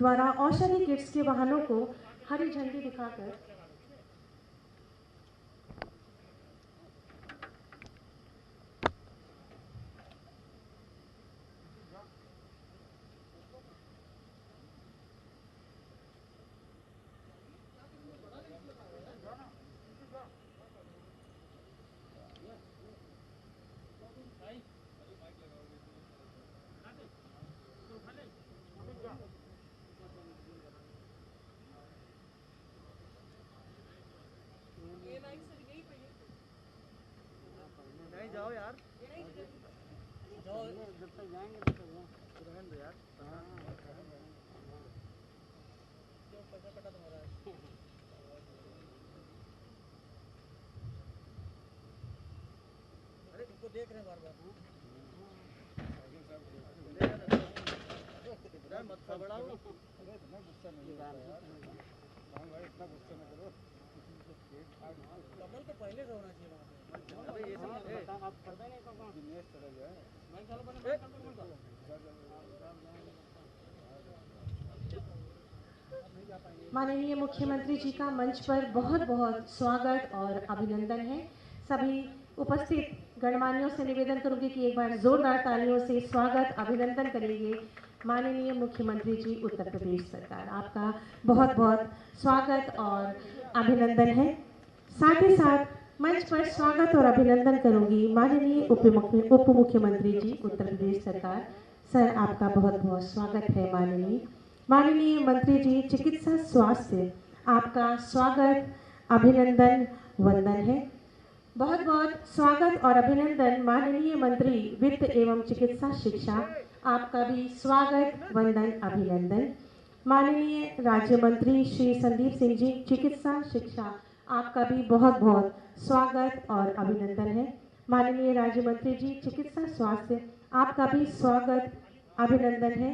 द्वारा औषधि किट्स के वाहनों को हरी झंडी दिखाकर नहीं जाओ यार, जाओ जब तक जाएंगे तब तक रहने दो यार। पटा तुम्हारा अरे तुमको देख रहे हैं बार बार। मत बढ़ाओ, इतना गुस्सा नहीं यार, इतना गुस्सा न करो। कमल तो पहले से होना चाहिए वहाँ पे। अबे ये सब आप करते नहीं तो दिनेश चला गया है। मैं चलो बने माननीय मुख्यमंत्री जी का मंच पर बहुत बहुत स्वागत और अभिनंदन है। सभी उपस्थित गणमान्यों से निवेदन करूंगी कि एक बार जोरदार तालियों से स्वागत अभिनंदन करेंगे। माननीय मुख्यमंत्री जी उत्तर प्रदेश सरकार, आपका बहुत बहुत स्वागत और अभिनंदन है। साथ ही साथ मंच पर स्वागत और अभिनंदन करूंगी माननीय उप मुख्यमंत्री जी उत्तर प्रदेश सरकार। सर, आपका बहुत बहुत स्वागत है। माननीय मंत्री जी चिकित्सा स्वास्थ्य, आपका स्वागत अभिनंदन वंदन है। बहुत बहुत स्वागत और अभिनंदन माननीय मंत्री वित्त एवं चिकित्सा शिक्षा, आपका भी स्वागत वंदन अभिनंदन। माननीय राज्य मंत्री श्री संदीप सिंह जी चिकित्सा शिक्षा, आपका भी बहुत बहुत स्वागत और अभिनंदन है। माननीय राज्य मंत्री जी चिकित्सा स्वास्थ्य, आपका भी स्वागत अभिनंदन है।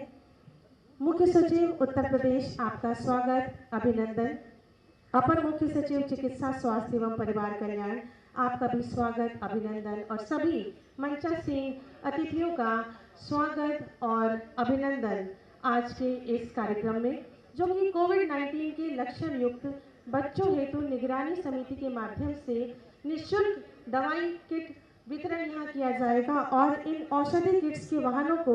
मुख्य सचिव उत्तर प्रदेश, आपका स्वागत अभिनंदन। अपर मुख्य सचिव चिकित्सा स्वास्थ्य एवं परिवार कल्याण, आपका भी स्वागत अभिनंदन। और सभी मंचासीन अतिथियों का स्वागत और अभिनंदन आज के इस कार्यक्रम में, जो कि कोविड-19 के लक्षण युक्त बच्चों हेतु निगरानी समिति के माध्यम से निःशुल्क दवाई किट वितरण यहाँ किया जाएगा और इन औषधि किट्स के वाहनों को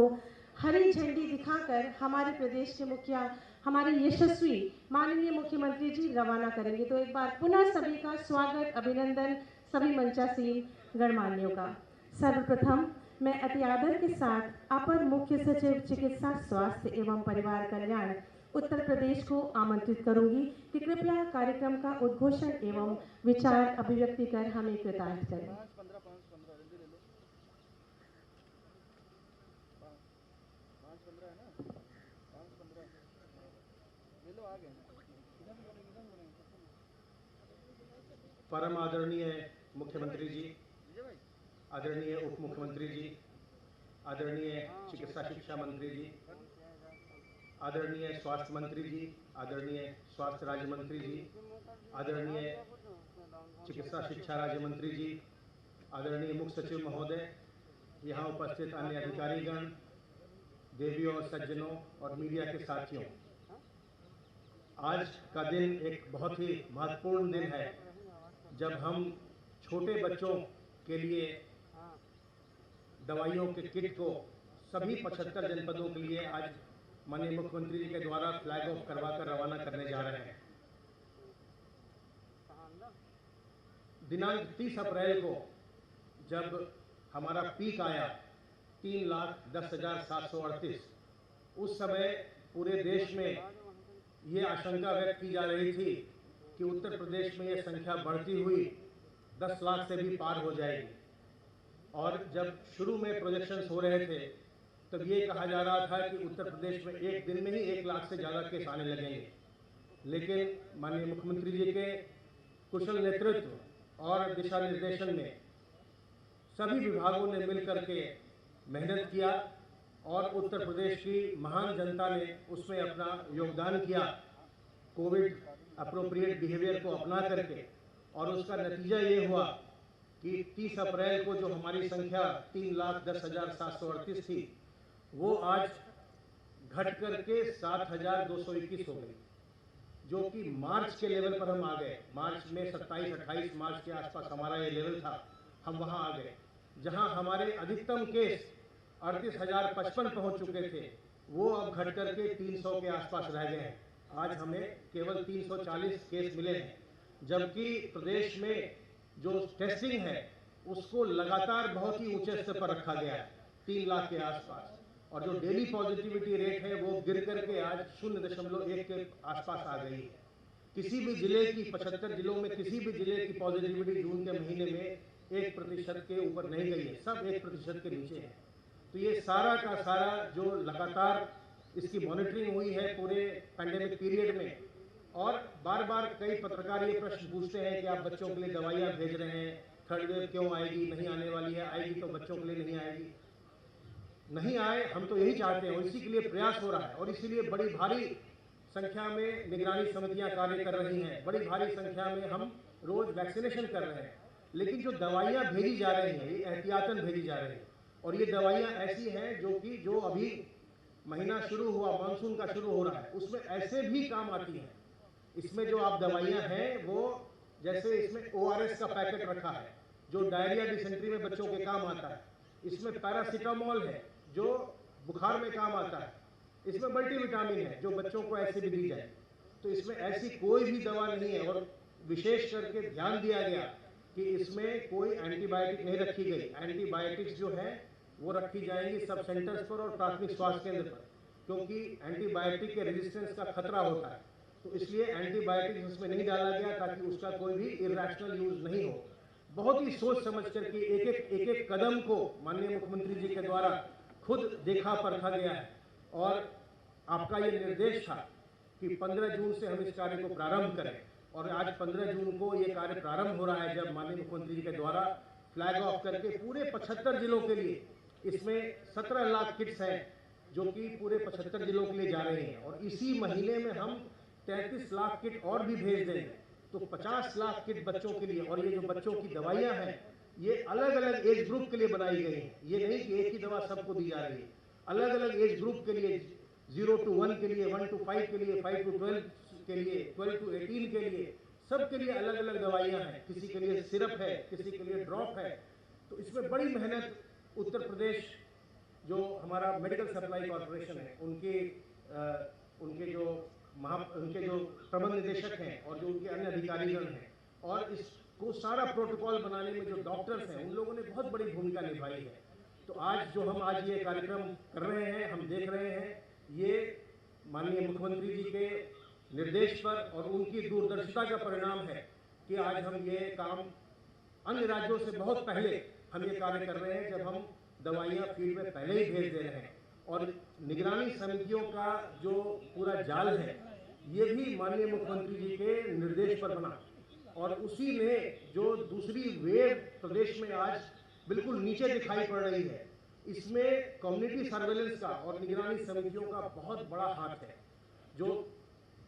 हरी झंडी दिखाकर हमारे प्रदेश के मुखिया, हमारे यशस्वी माननीय मुख्यमंत्री जी रवाना करेंगे। तो एक बार पुनः सभी का स्वागत अभिनंदन, सभी मंचासीन गणमान्यों का। सर्वप्रथम मैं अति आदर के साथ अपर मुख्य सचिव चिकित्सा स्वास्थ्य एवं परिवार कल्याण उत्तर प्रदेश को आमंत्रित करूंगी कि कृपया कार्यक्रम का उद्घोषण एवं विचार अभिव्यक्ति कर हमें कृतार्थ करें। परम आदरणीय मुख्यमंत्री जी, आदरणीय उप मुख्यमंत्री जी, आदरणीय चिकित्सा शिक्षा मंत्री जी, आदरणीय स्वास्थ्य मंत्री जी, आदरणीय स्वास्थ्य राज्य मंत्री जी, आदरणीय चिकित्सा शिक्षा राज्य मंत्री जी, आदरणीय मुख्य सचिव महोदय, यहाँ उपस्थित अन्य अधिकारीगण, देवियों और सज्जनों और मीडिया के साथियों, आज का दिन एक बहुत ही महत्वपूर्ण दिन है जब हम छोटे बच्चों के लिए दवाइयों के किट को सभी 75 जनपदों के लिए आज माननीय मुख्यमंत्री जी के द्वारा फ्लैग ऑफ करवाकर रवाना करने जा रहे हैं। दिनांक 30 अप्रैल को जब हमारा पीक आया 3,10,738, उस समय पूरे देश में ये आशंका व्यक्त की जा रही थी कि उत्तर प्रदेश में ये संख्या बढ़ती हुई 10 लाख से भी पार हो जाएगी। और जब शुरू में प्रोजेक्शंस हो रहे थे तब ये कहा जा रहा था कि उत्तर प्रदेश में एक दिन में ही 1 लाख से ज़्यादा केस आने लगेंगे, लेकिन माननीय मुख्यमंत्री जी के कुशल नेतृत्व और दिशा निर्देशन में सभी विभागों ने मिलकर के मेहनत किया और उत्तर प्रदेश की महान जनता ने उसमें अपना योगदान किया कोविड अप्रोप्रिएट बिहेवियर को अपना करके। और उसका नतीजा ये हुआ कि 30 अप्रैल को जो हमारी संख्या 3,10,738 थी, वो आज घट करके 7,221 हो गई, जो कि मार्च के लेवल पर हम आ गए। मार्च में 27-28 मार्च के आसपास हमारा ये लेवल था, हम वहां आ गए। जहां हमारे अधिकतम केस 38,055 पहुंच चुके थे, वो अब घट करके 300 के आसपास रह गए हैं। आज हमें केवल 340 केस मिले हैं, जबकि प्रदेश में जो टेस्टिंग है उसको लगातार बहुत ही ऊंचे स्तर पर रखा गया है, 3 लाख के आसपास। और जो डेली पॉजिटिविटी रेट है वो गिर करके आज 0.1 के आसपास आ गई है। किसी भी जिले की 75 जिलों में किसी भी जिले की पॉजिटिविटी जून के महीने में 1% के ऊपर नहीं गई है, सब 1% के नीचे है। तो ये सारा का सारा जो लगातार इसकी मॉनिटरिंग हुई है पूरे पैंडेमिक पीरियड में, और बार बार कई पत्रकार ये प्रश्न पूछते हैं कि आप बच्चों के लिए दवाइयाँ भेज रहे हैं, थर्ड वेव क्यों आएगी, नहीं आने वाली है, आएगी तो बच्चों के लिए नहीं आएगी। नहीं आए, हम तो यही चाहते हैं, और इसी के लिए प्रयास हो रहा है, और इसीलिए बड़ी भारी संख्या में निगरानी समितियां कार्य कर रही हैं, बड़ी भारी संख्या में हम रोज वैक्सीनेशन कर रहे हैं। लेकिन जो दवाइयां भेजी जा रही हैं ये एहतियातन भेजी जा रही हैं, और ये दवाइयां ऐसी हैं जो अभी महीना शुरू हुआ, मानसून का शुरू हो रहा है, उसमें ऐसे भी काम आती हैं। इसमें जो आप दवाइयां हैं वो जैसे इसमें ORS का पैकेट रखा है जो डायरिया डिसेंट्री में बच्चों के काम आता है, इसमें पैरासीटामोल है जो बुखार में काम आता है, इसमें मल्टीविटामिन है जो बच्चों को ऐसे भी दी जाए। तो इसमें ऐसी कोई भी दवा नहीं है, और विशेष करके ध्यान दिया गया कि इसमें कोई एंटीबायोटिक नहीं रखी गई। एंटीबायोटिक्स जो है वो रखी जाएंगी सब सेंटर्स पर और प्राथमिक स्वास्थ्य केंद्र पर, क्योंकि एंटीबायोटिक के रेजिस्टेंस का खतरा होता है। तो इसलिए एंटीबायोटिक्स इसमें नहीं डाला गया ताकि उसका कोई भी इरेशनल यूज नहीं हो। बहुत ही सोच समझ करके एक एक कदम को माननीय मुख्यमंत्री जी के द्वारा खुद देखा परखा गया है, और आपका ये निर्देश था कि 15 जून से हम इस कार्य को प्रारंभ करें, और आज 15 जून को ये कार्य प्रारंभ हो रहा है, जब माननीय मुख्यमंत्री जी के द्वारा फ्लैग ऑफ करके पूरे 75 जिलों के लिए, इसमें 17 लाख किट्स हैं जो कि पूरे 75 जिलों के लिए जा रही हैं, और इसी महीने में हम 33 लाख किट और भी भेज देंगे, तो 50 लाख किट बच्चों के लिए। और ये जो बच्चों की दवाइयां हैं ये अलग अलग एज ग्रुप के लिए बनाई गई हैं, ये नहीं कि एक ही दवा सबको दी जा रही है, अलग अलग एज ग्रुप के लिए, 0 to 1 के लिए, 1 to 5 के लिए, 5 to 12 के लिए, 12 to 18 के लिए, सब के लिए अलग अलग दवाइयां हैं। किसी के लिए सिरप है, किसी के लिए ड्रॉप है। तो इसमें बड़ी मेहनत उत्तर प्रदेश जो हमारा मेडिकल सप्लाई कॉर्पोरेशन है उनके जो प्रबंध निदेशक हैं और जो उनके अन्य अधिकारीगण हैं, और इसको सारा प्रोटोकॉल बनाने में जो डॉक्टर्स हैं उन लोगों ने बहुत बड़ी भूमिका निभाई है। तो आज हम ये कार्यक्रम कर रहे हैं, हम देख रहे हैं, ये माननीय मुख्यमंत्री जी के निर्देश पर और उनकी दूरदर्शिता का परिणाम है कि आज हम ये काम अन्य राज्यों से बहुत पहले हम ये कार्य कर रहे हैं, जब हम दवाइयाँ फील्ड में पहले ही भेज दे रहे हैं। और निगरानी समितियों का जो पूरा जाल है ये भी माननीय मुख्यमंत्री जी के निर्देश पर बना, और उसी में जो दूसरी वेव प्रदेश में आज बिल्कुल नीचे दिखाई पड़ रही है, इसमें कम्युनिटी सर्वेलेंस का और निगरानी समितियों का बहुत बड़ा हाथ है। जो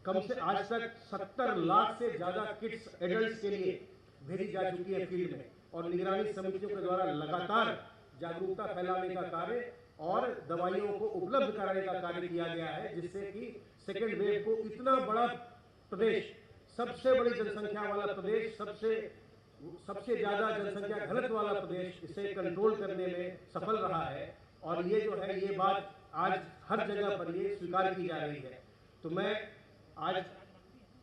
कम से आज तक 70 लाख से ज्यादा किट्स एडल्ट्स के लिए भेजी जा चुकी है फील्ड में, और निगरानी समितियों के द्वारा लगातार जागरूकता फैलाने का कार्य और दवाइयों को उपलब्ध कराने का कार्य किया गया है, जिससे कि सेकेंड वेव को इतना बड़ा प्रदेश, सबसे बड़ी जनसंख्या वाला प्रदेश, सबसे ज्यादा जनसंख्या घनत्व वाला प्रदेश, इसे कंट्रोल करने में सफल रहा है। और ये जो है ये बात आज हर जगह पर ये स्वीकार की जा रही है। तो मैं आज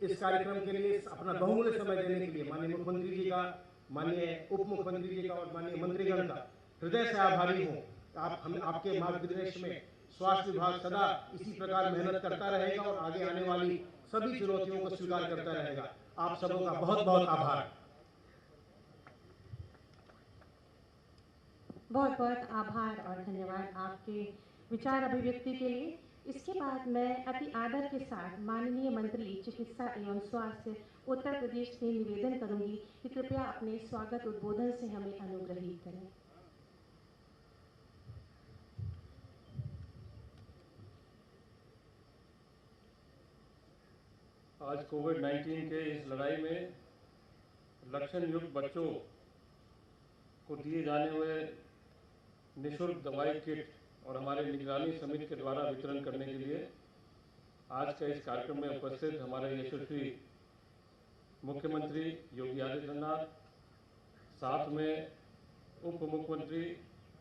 इस कार्यक्रम के लिए अपना बहुमूल्य समय देने के लिए माननीय मुख्यमंत्री जी का, माननीय उप मुख्यमंत्री जी का और माननीय मंत्रीगण का हृदय से आभारी हूँ। आपके मार्गदर्शन में स्वास्थ्य विभाग सदा इसी प्रकार मेहनत करता रहेगा और आगे आने वाली सभी चुनौतियों को स्वीकार करता रहेगा। आप सबों का बहुत बहुत आभार। बहुत बहुत आभार और धन्यवाद आपके विचार अभिव्यक्ति के लिए। इसके बाद मैं अति आदर के साथ माननीय मंत्री चिकित्सा एवं स्वास्थ्य उत्तर प्रदेश से निवेदन करूंगी कि कृपया अपने स्वागत उद्बोधन से हमें अनुग्रहित करें। आज कोविड-19 के इस लड़ाई में लक्षण युक्त बच्चों को दिए जाने हुए निःशुल्क दवाई किट और हमारे निगरानी समिति के द्वारा वितरण करने के लिए आज के इस कार्यक्रम में उपस्थित हमारे यशस्वी मुख्यमंत्री योगी आदित्यनाथ, साथ में उप मुख्यमंत्री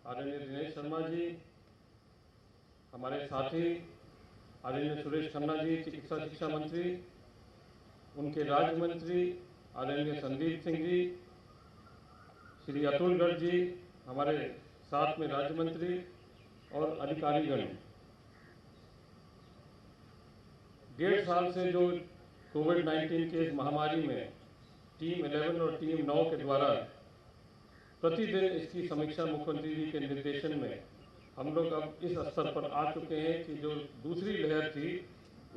आदरणीय दिनेश शर्मा जी, हमारे साथी आदरणीय सुरेश खन्ना जी चिकित्सा शिक्षा मंत्री, उनके राज्य मंत्री आदरणीय संदीप सिंह जी, श्री अतुल गर्ग जी हमारे साथ में राज्य मंत्री और अधिकारीगण। 1.5 साल से जो कोविड-19 के इस महामारी में टीम 11 और टीम 9 के द्वारा प्रतिदिन इसकी समीक्षा मुख्यमंत्री जी के निर्देशन में हम लोग अब इस स्तर पर आ चुके हैं कि जो दूसरी लहर थी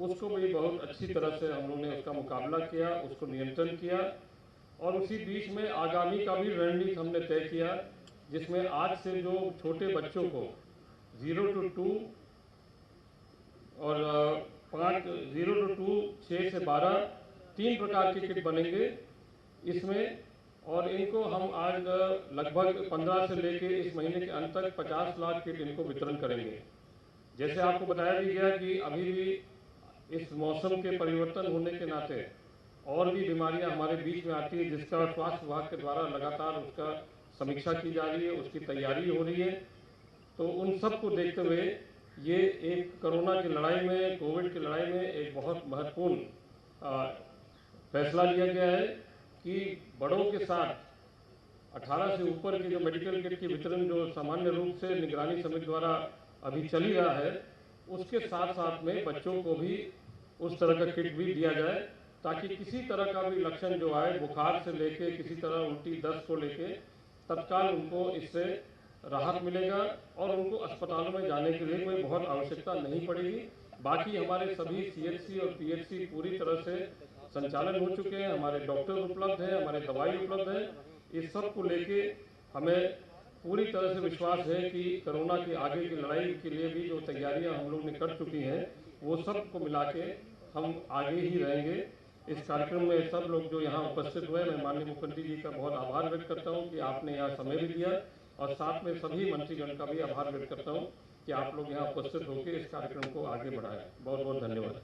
उसको भी बहुत अच्छी तरह से हम लोग ने उसका मुकाबला किया, उसको नियंत्रण किया और उसी बीच में आगामी का भी रणनीति हमने तय किया, जिसमें आज से जो छोटे बच्चों को 0 to 2 और 0 to 2, 6 से 12 3 प्रकार के किट बनेंगे इसमें, और इनको हम आज लगभग 15 से लेके इस महीने के अंत तक 50 लाख किट इनको वितरण करेंगे। जैसे आपको बताया भी गया कि अभी भी इस मौसम के परिवर्तन होने के नाते और भी बीमारियां हमारे बीच में आती है, जिसका स्वास्थ्य विभाग के द्वारा लगातार उसका समीक्षा की जा रही है, उसकी तैयारी हो रही है। तो उन सब को देखते हुए ये एक कोरोना की लड़ाई में, कोविड की लड़ाई में एक बहुत महत्वपूर्ण फैसला लिया गया है कि बड़ों के साथ 18 से ऊपर के जो मेडिकल किट की वितरण जो सामान्य रूप से निगरानी समिति द्वारा अभी चल ही रहा है, उसके साथ साथ में बच्चों को भी उस तरह का किट भी दिया जाए, ताकि किसी तरह का भी लक्षण जो आए, बुखार से लेके किसी तरह उल्टी दस्त को लेके तत्काल उनको इससे राहत मिलेगा और उनको अस्पतालों में जाने के लिए कोई बहुत आवश्यकता नहीं पड़ेगी। बाकी हमारे सभी CHC और PHC पूरी तरह से संचालन हो चुके हैं, हमारे डॉक्टर उपलब्ध हैं, हमारे दवाई उपलब्ध है। इस सब को लेके हमें पूरी तरह से विश्वास है कि कोरोना की आगे की लड़ाई के लिए भी जो तैयारियां हम लोग ने कर चुकी हैं वो सब को मिला के हम आगे ही रहेंगे। इस कार्यक्रम में सब लोग जो यहाँ उपस्थित हुए, मैं माननीय मुख्यमंत्री जी का बहुत आभार व्यक्त करता हूँ कि आपने यहाँ समय भी दिया, और साथ में सभी मंत्रीगण का भी आभार व्यक्त करता हूँ कि आप लोग यहाँ उपस्थित होकर इस कार्यक्रम को आगे बढ़ाएं। बहुत बहुत धन्यवाद।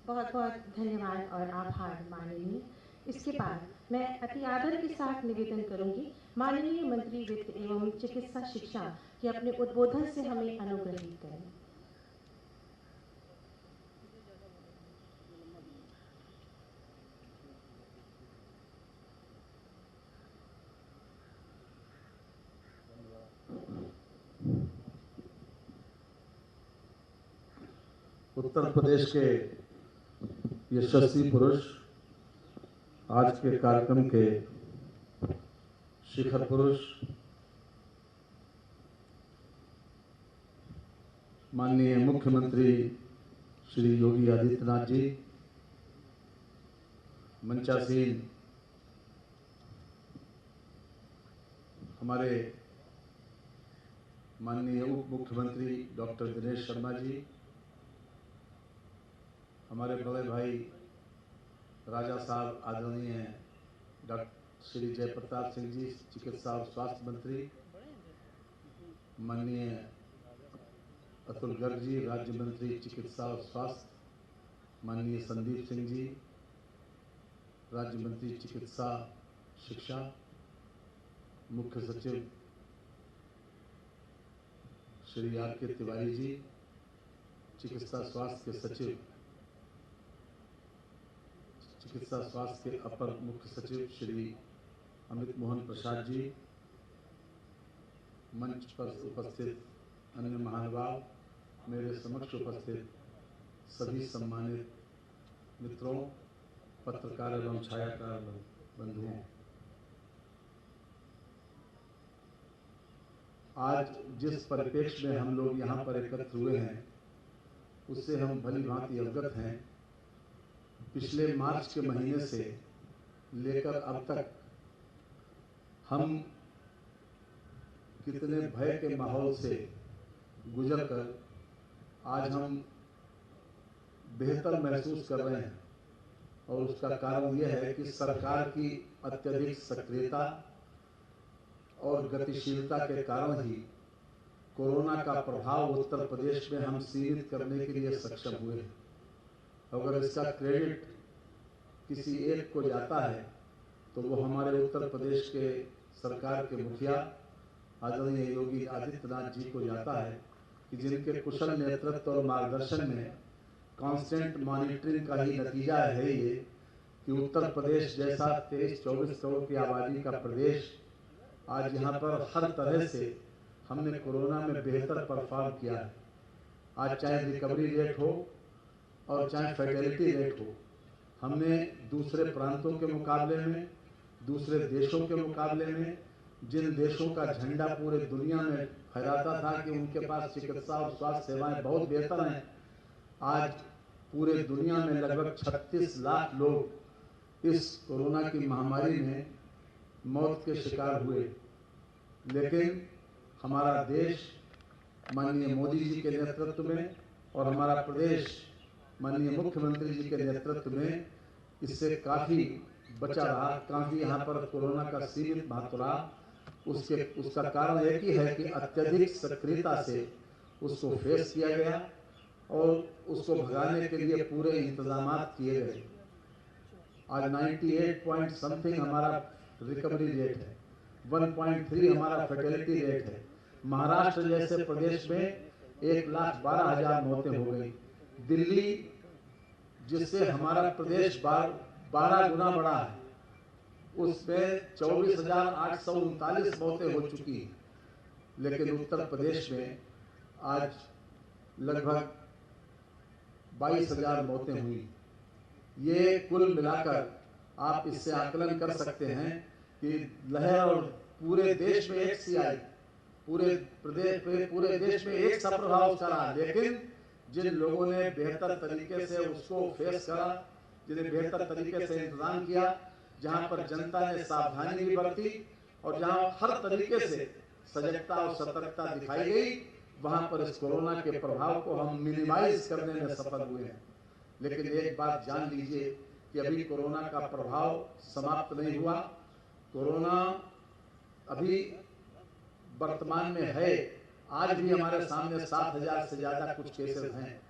बहुत बहुत धन्यवाद और आभार माननीय। इसके बाद मैं अति आदर के साथ निवेदन करूंगी माननीय मंत्री वित्त एवं चिकित्सा शिक्षा कि अपने उद्बोधन से हमें अनुग्रहित करें। उत्तर प्रदेश के यशस्वी पुरुष, आज के कार्यक्रम के शिखर पुरुष, माननीय मुख्यमंत्री श्री योगी आदित्यनाथ जी, मंचासीन हमारे माननीय उप मुख्यमंत्री डॉक्टर दिनेश शर्मा जी, हमारे बड़े भाई राजा साहब आदरणीय डॉक्टर श्री जयप्रताप सिंह जी चिकित्सा और स्वास्थ्य मंत्री, माननीय अतुल गर्ग जी राज्य मंत्री चिकित्सा और स्वास्थ्य, माननीय संदीप सिंह जी राज्य मंत्री चिकित्सा शिक्षा, मुख्य सचिव श्री R.K. तिवारी जी, चिकित्सा स्वास्थ्य के सचिव, चिकित्सा स्वास्थ्य के अपर मुख्य सचिव श्री अमित मोहन प्रसाद जी, मंच पर उपस्थित अन्य महानुभाव, मेरे समक्ष उपस्थित सभी सम्मानित मित्रों, पत्रकार एवं छायाकार बंधुओं, आज जिस परिप्रेक्ष्य में हम लोग यहाँ पर एकत्र हुए हैं उससे हम भली भांति अवगत हैं। पिछले मार्च के महीने से लेकर अब तक हम कितने भय के माहौल से गुजरकर आज हम बेहतर महसूस कर रहे हैं, और उसका कारण यह है कि सरकार की अत्यधिक सक्रियता और गतिशीलता के कारण ही कोरोना का प्रभाव उत्तर प्रदेश में हम सीमित करने के लिए सक्षम हुए। अगर इसका क्रेडिट किसी एक को जाता है तो वो हमारे उत्तर प्रदेश के सरकार के मुखिया आदरणीय योगी आदित्यनाथ जी को जाता है कि जिनके कुशल नेतृत्व और मार्गदर्शन में कांस्टेंट मॉनिटरिंग का ही नतीजा है ये कि उत्तर प्रदेश जैसा 23-24 करोड़ की आबादी का प्रदेश आज यहाँ पर हर तरह से हमने कोरोना में बेहतर परफॉर्म किया है। आज चाहे रिकवरी रेट हो और चाहे फैटेलिटी रेट हो, हमने दूसरे प्रांतों के मुकाबले में, दूसरे देशों के मुकाबले में, जिन देशों का झंडा पूरे दुनिया में फहराता था कि उनके पास चिकित्सा और स्वास्थ्य सेवाएं बहुत बेहतर हैं, आज पूरे दुनिया में लगभग 36 लाख लोग इस कोरोना की महामारी में मौत के शिकार हुए। लेकिन हमारा देश माननीय मोदी जी के नेतृत्व में और हमारा प्रदेश माननीय मुख्यमंत्री जी के नेतृत्व में इससे काफ़ी बचा रहा, काफ़ी यहाँ पर कोरोना का सीमित महत्व रहा। उसका कारण एक ही है कि अत्यधिक सक्रियता से उसको फेस किया गया और उसको भगाने के लिए पूरे इंतजाम किए गए। आज 98 पॉइंट समथिंग हमारा रिकवरी रेट है, 1.3 हमारा फर्टिलिटी रेट है। महाराष्ट्र जैसे प्रदेश में 1,12,000 मौतें हो गई। दिल्ली जिससे हमारा प्रदेश 12 गुना बड़ा है, उसमें 24,839 मौतें हो चुकी हैं। लेकिन उत्तर प्रदेश में आज लगभग 22,000 मौतें हुई। ये कुल मिलाकर आप इससे आकलन कर सकते हैं कि लहर और पूरे देश में एक सी आई, पूरे देश में एक सा प्रभाव उसका रहा। लेकिन जिन लोगों ने बेहतर तरीके से उसको फेस करा, जिन्हें बेहतर तरीके से इंतजाम किया, जहां पर जनता ने सावधानी भी बरती और जहां हर तरीके से सजगता और सतर्कता दिखाई गई, वहां पर इस कोरोना के प्रभाव को हम मिनिमाइज करने में सफल हुए हैं। लेकिन एक बात जान लीजिए कि अभी कोरोना का प्रभाव समाप्त नहीं हुआ। कोरोना अभी वर्तमान में है। आज भी हमारे सामने 7,000 से ज्यादा कुछ केसेस हैं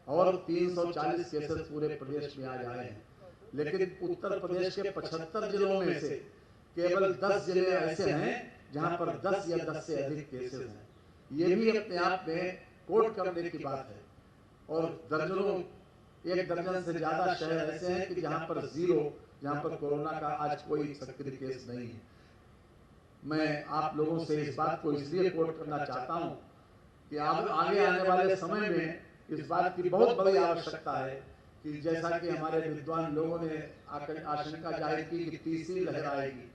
और 340 केसेस पूरे प्रदेश में आज आए हैं। लेकिन उत्तर प्रदेश के 75 जिलों में से केवल 10 जिले ऐसे हैं जहां पर 10 या 10 से अधिक केसेस हैं। ये भी अपने आप में कोट करने की बात है। और एक दर्जन से ज्यादा शहर ऐसे हैं कि जहां पर जहां पर कोरोना का आज कोई सक्रिय केस नहीं है। मैं आप लोगों से इस बात को इसलिए कोट करना चाहता हूं कि आगे आने वाले समय में इस बात की बहुत बड़ी आवश्यकता है कि जैसा कि हमारे विद्वान लोगों ने आशंका जाहिर की कि तीसरी लहर आएगी।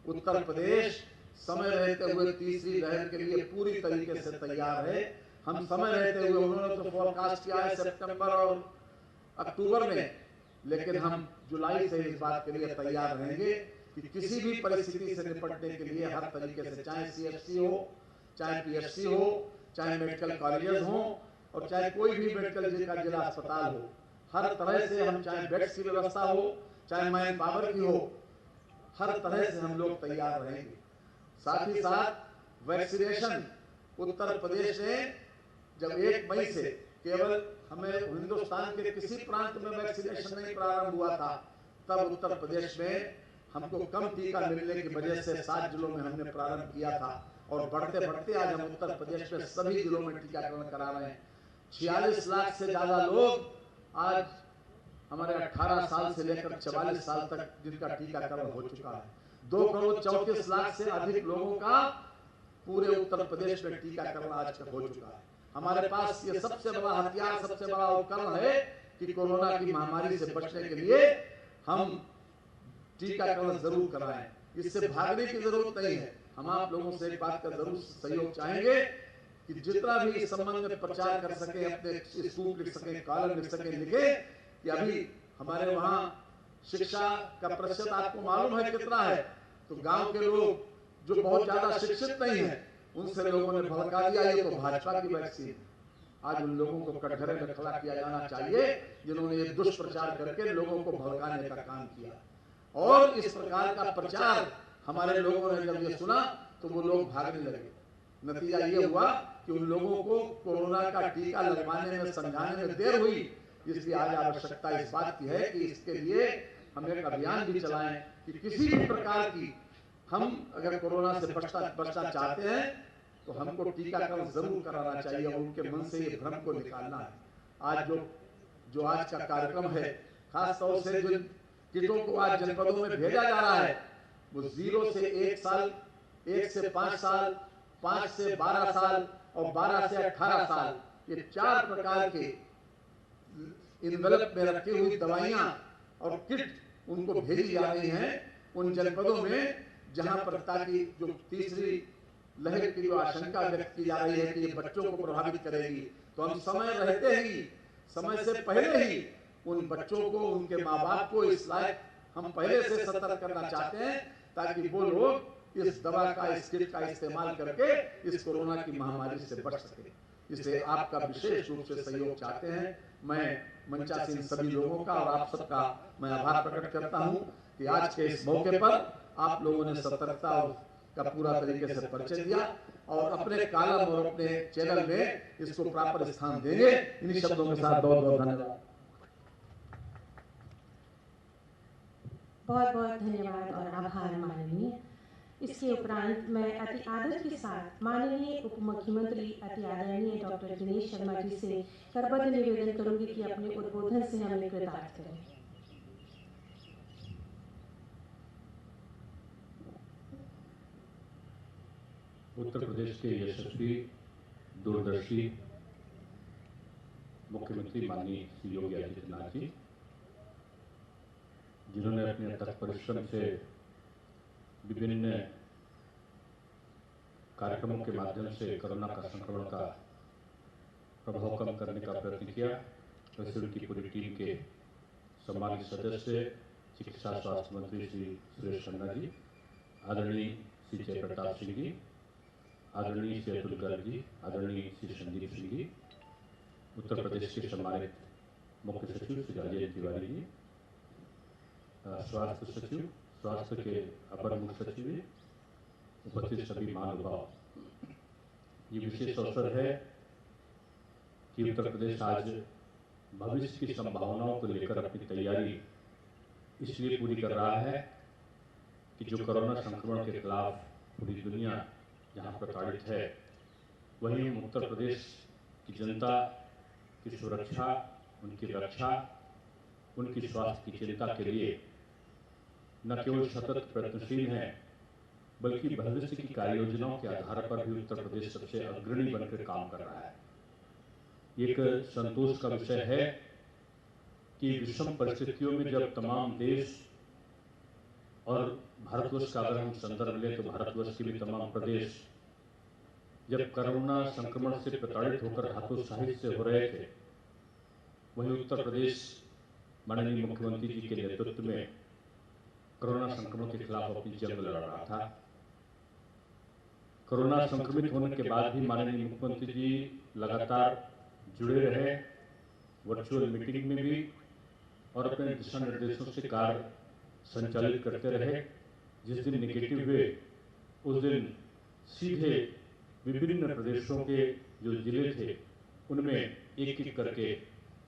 उत्तर प्रदेश समय रहते हुए तीसरी लहर के लिए पूरी तरीके से तैयार है। हम समय रहते हुए, उन्होंने तो फोरकास्ट किया है सितंबर और अक्टूबर में, लेकिन हम जुलाई से इस बात के लिए तैयार रहेंगे कि किसी भी परिस्थिति से निपटने के लिए हर तरीके से, चाहे CFC हो, चाहे PHC हो, चाहे मेडिकल कॉलेजेस हो और चाहे कोई भी मेडिकल जिला अस्पताल हो, हर तरह से हम, चाहे बेड्स की व्यवस्था हो, चाहे मैन पावर की हो, हर तरह से हम लोग तैयार रहेंगे। साथ ही साथ वैक्सीनेशन उत्तर प्रदेश ने जब 1 मई से केवल हमें हिंदुस्तान के किसी प्रांत में वैक्सीनेशन नहीं प्रारंभ हुआ था, तब उत्तर प्रदेश में हमको कम टीका मिलने की वजह से 7 जिलों में हमने प्रारंभ किया था और बढ़ते बढ़ते आज हम उत्तर प्रदेश में सभी जिलों में टीकाकरण करा रहे हैं। 46 लाख से ज्यादा लोग आज हमारे 18 साल से लेकर 44 साल तक जिनका टीकाकरण हो चुका है। 2,34,00,000 से अधिक लोगों का पूरे उत्तर प्रदेश में टीकाकरण आज तक हो चुका है। हमारे पास ये सबसे बड़ा हथियार, सबसे बड़ा उपकरण है कि कोरोना की महामारी से बचने के लिए हम टीकाकरण जरूर कराएं। इससे भागने की जरूरत नहीं है। हम आप लोगों से एक बात का जरूर सहयोग चाहेंगे कि जितना भी इस संबंध में प्रचार कर सके, अपने स्कूप लिख सके, कॉलम लिख सके, लिखे कि अभी हमारे वहाँ शिक्षा का प्रतिशत आपको मालूम है कितना है। तो गांव के लोग जो बहुत ज्यादा शिक्षित नहीं है, उनसे लोगों ने भड़का दिया ये तो भाजपा की वैक्सीन। आज उन लोगों को कटघरे में खड़ा किया जाना चाहिए जिन्होंने ये दुष्प्रचार करके लोगों को भड़काने का काम किया। और इस प्रकार का प्रचार हमारे लोगों ने जब ये सुना तो वो लोग भागने लगे। नतीजा ये हुआ कि उन लोगों को कोरोना का टीका लगवाने में, समझाने में देर हुई। इसलिए आज आवश्यकता इस बात की है कि इसके लिए हम एक अभियान भी चलाएं कि किसी भी प्रकार की हम अगर कोरोना से बचना चाहते हैं तो हमको टीकाकरण जरूर कराना चाहिए और उनके मन से ये भ्रम को निकालना है। आज जो आज का कार्यक्रम है, खास तौर से जो किटों को आज जनपदों में भेजा जा रहा है, वो 0 से 1 साल, 1 से 5 साल, 5 से 12 साल और 12 से 18 साल, ये 4 प्रकार के इन्वेलप में रखी हुई दवाइयां और किट उनको भेजी जा रही हैं उन जनपदों में जहां पर, ताकि जो तीसरी लहर की जो आशंका व्यक्त की जा रही है कि ये बच्चों को प्रभावित करेगी, तो हम समय रहते ही, समय से पहले ही उन बच्चों को, उनके माँ बाप को इस लायक हम पहले से सतर्क करना चाहते हैं ताकि वो लोग इस दवा का, इस किट का इस्तेमाल करके इस कोरोना की महामारी से बच सके। इसलिए आपका विशेष रूप से सहयोग चाहते हैं। मैं मंचासीन सभी लोगों का और आप सबका मैं आभार प्रकट करता हूं कि आज के इस मौके पर आप लोगों ने सतर्कता का पूरा तरीके से परिचय दिया और अपने कॉलम और अपने चैनल में इसको प्रॉपर स्थान देंगे। इन्हीं शब्दों के साथ बहुत बहुत धन्यवाद। बहुत बहुत धन्यवाद और आभार माननीय। इसके उपरांत मैं अति आदर के साथ माननीय उप मुख्यमंत्री अति आदरणीय डॉक्टर दिनेश शर्मा जी से करबद्ध निवेदन करूंगी कि अपने उद्बोधन से हमें कृतार्थ करें। उत्तर प्रदेश के यशस्वी दूरदर्शी मुख्यमंत्री माननीय श्री योगी आदित्यनाथ जी, जिन्होंने अपने अथक परिश्रम से विभिन्न कार्यक्रमों के माध्यम से कोरोना का संक्रमण का प्रभाव कम करने का प्रयत्न किया, वैसे उनकी पूरी टीम के सम्मानित सदस्य चिकित्सा स्वास्थ्य मंत्री श्री सुरेश खन्ना जी, आदरणीय श्री जयप्रताप सिंह जी, आदरणीय श्री अतुल गर्ग जी, आदरणीय श्री संदीप सिंह जी, उत्तर प्रदेश के सम्मानित मुख्य सचिव श्री राजेंद्र तिवारी जी, स्वास्थ्य सचिव, स्वास्थ्य के अपर मुख्य सचिव, उपस्थित सभी महानुभाव, ये विशेष अवसर है कि उत्तर प्रदेश आज भविष्य की संभावनाओं को लेकर अपनी तैयारी इसलिए पूरी कर रहा है कि जो कोरोना संक्रमण के खिलाफ पूरी दुनिया जहां प्रताड़ित है, वहीं हम उत्तर प्रदेश की जनता की सुरक्षा, उनकी रक्षा, उनकी स्वास्थ्य की चिंता के लिए न केवल सतत प्रयत्नशील हैं, बल्कि भविष्य की कार्य योजनाओं के आधार पर भी उत्तर प्रदेश सबसे अग्रणी बनकर काम कर रहा है। एक संतोष का विषय है कि विषम परिस्थितियों में जब तमाम देश और भारतवर्ष का अगर हम संदर्भ लें तो भारतवर्ष के भी तमाम प्रदेश जब कोरोना संक्रमण से प्रताड़ित होकर हतोत्साहित से हो रहे थे, वहीं उत्तर प्रदेश माननीय मुख्यमंत्री जी के नेतृत्व में कोरोना संक्रमण के खिलाफ अपनी जंग लड़ रहा था। कोरोना संक्रमित होने के बाद भी माननीय मुख्यमंत्री जी लगातार जुड़े रहे, वर्चुअल मीटिंग में भी, और अपने दिशा निर्देशों से कार्य संचालित करते रहे। जिस दिन नेगेटिव हुए उस दिन सीधे विभिन्न प्रदेशों के जो जिले थे उनमें एक एक करके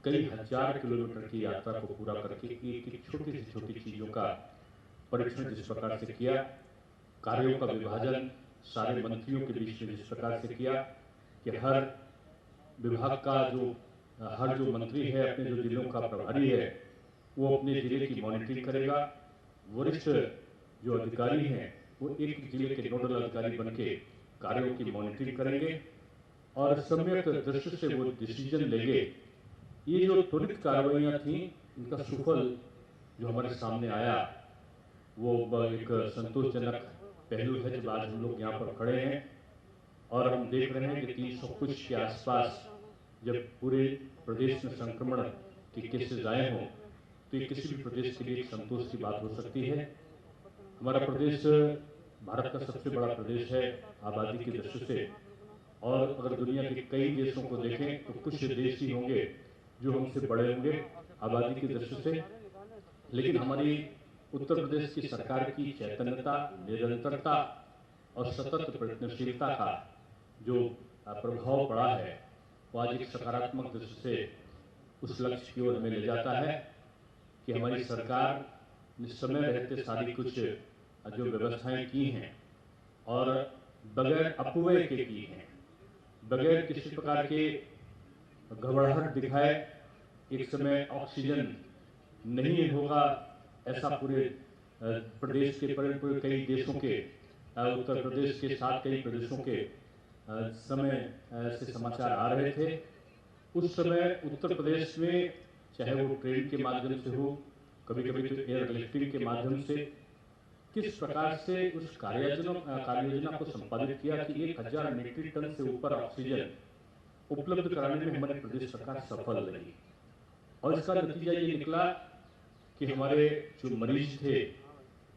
कई हजार किलोमीटर की यात्रा को पूरा करके एक एक छोटी से छोटी चीजों का परीक्षण जिस प्रकार से किया, कार्यों का विभाजन सारे मंत्रियों के बीच में जिस प्रकार से किया कि हर विभाग का हर जो मंत्री है, अपने जो जिलों का प्रभारी है, वो अपने जिले की मॉनिटरिंग करेगा। वरिष्ठ जो अधिकारी हैं वो एक जिले के नोडल अधिकारी बनके कार्यों की मॉनिटरिंग करेंगे और सम्यक दृष्टि से वो डिसीजन लेंगे। ये जो त्वरित कार्रवाइयाँ थी, इनका सुफल जो हमारे सामने आया वो एक संतोषजनक पहलू है। जब आज हम लोग यहाँ पर खड़े हैं और हम देख रहे हैं कि 300 कुछ के आसपास जब पूरे प्रदेश में संक्रमण के केसेज आए हों, तो ये किसी भी प्रदेश के लिए एक संतोष की बात हो सकती है। हमारा प्रदेश भारत का सबसे बड़ा प्रदेश है आबादी की दृष्टि से, और अगर दुनिया के कई देशों को देखें तो कुछ देश ही होंगे जो हमसे बड़े होंगे आबादी की दृष्टि से। लेकिन हमारी उत्तर प्रदेश की सरकार की चैतन्यता, निरंतरता और सतत प्रयत्नशीलता का जो प्रभाव पड़ा है वो आज एक सकारात्मक दृष्टि से उस लक्ष्य की ओर हमें ले जाता है कि हमारी सरकार ने समय रहते सारी कुछ जो व्यवस्थाएं की हैं और बगैर अपव्यय के की हैं, बगैर किसी प्रकार के घबराहट दिखाए एक समय ऑक्सीजन नहीं होगा ऐसा पूरे प्रदेश के पूरे कई देशों के उत्तर प्रदेश के साथ कई प्रदेशों के समय से समाचार आ रहे थे। उस समय उत्तर प्रदेश में चाहे वो ट्रेन के माध्यम से हो, कभी कभी तो एयर लिफ्टिंग के माध्यम से, किस प्रकार से उस कार्ययोजना को संपादित किया कि 1000 मीट्रिक टन से ऊपर ऑक्सीजन उपलब्ध कराने में हमारी प्रदेश सरकार सफल रही। और इसका नतीजा ये निकला कि हमारे जो मरीज थे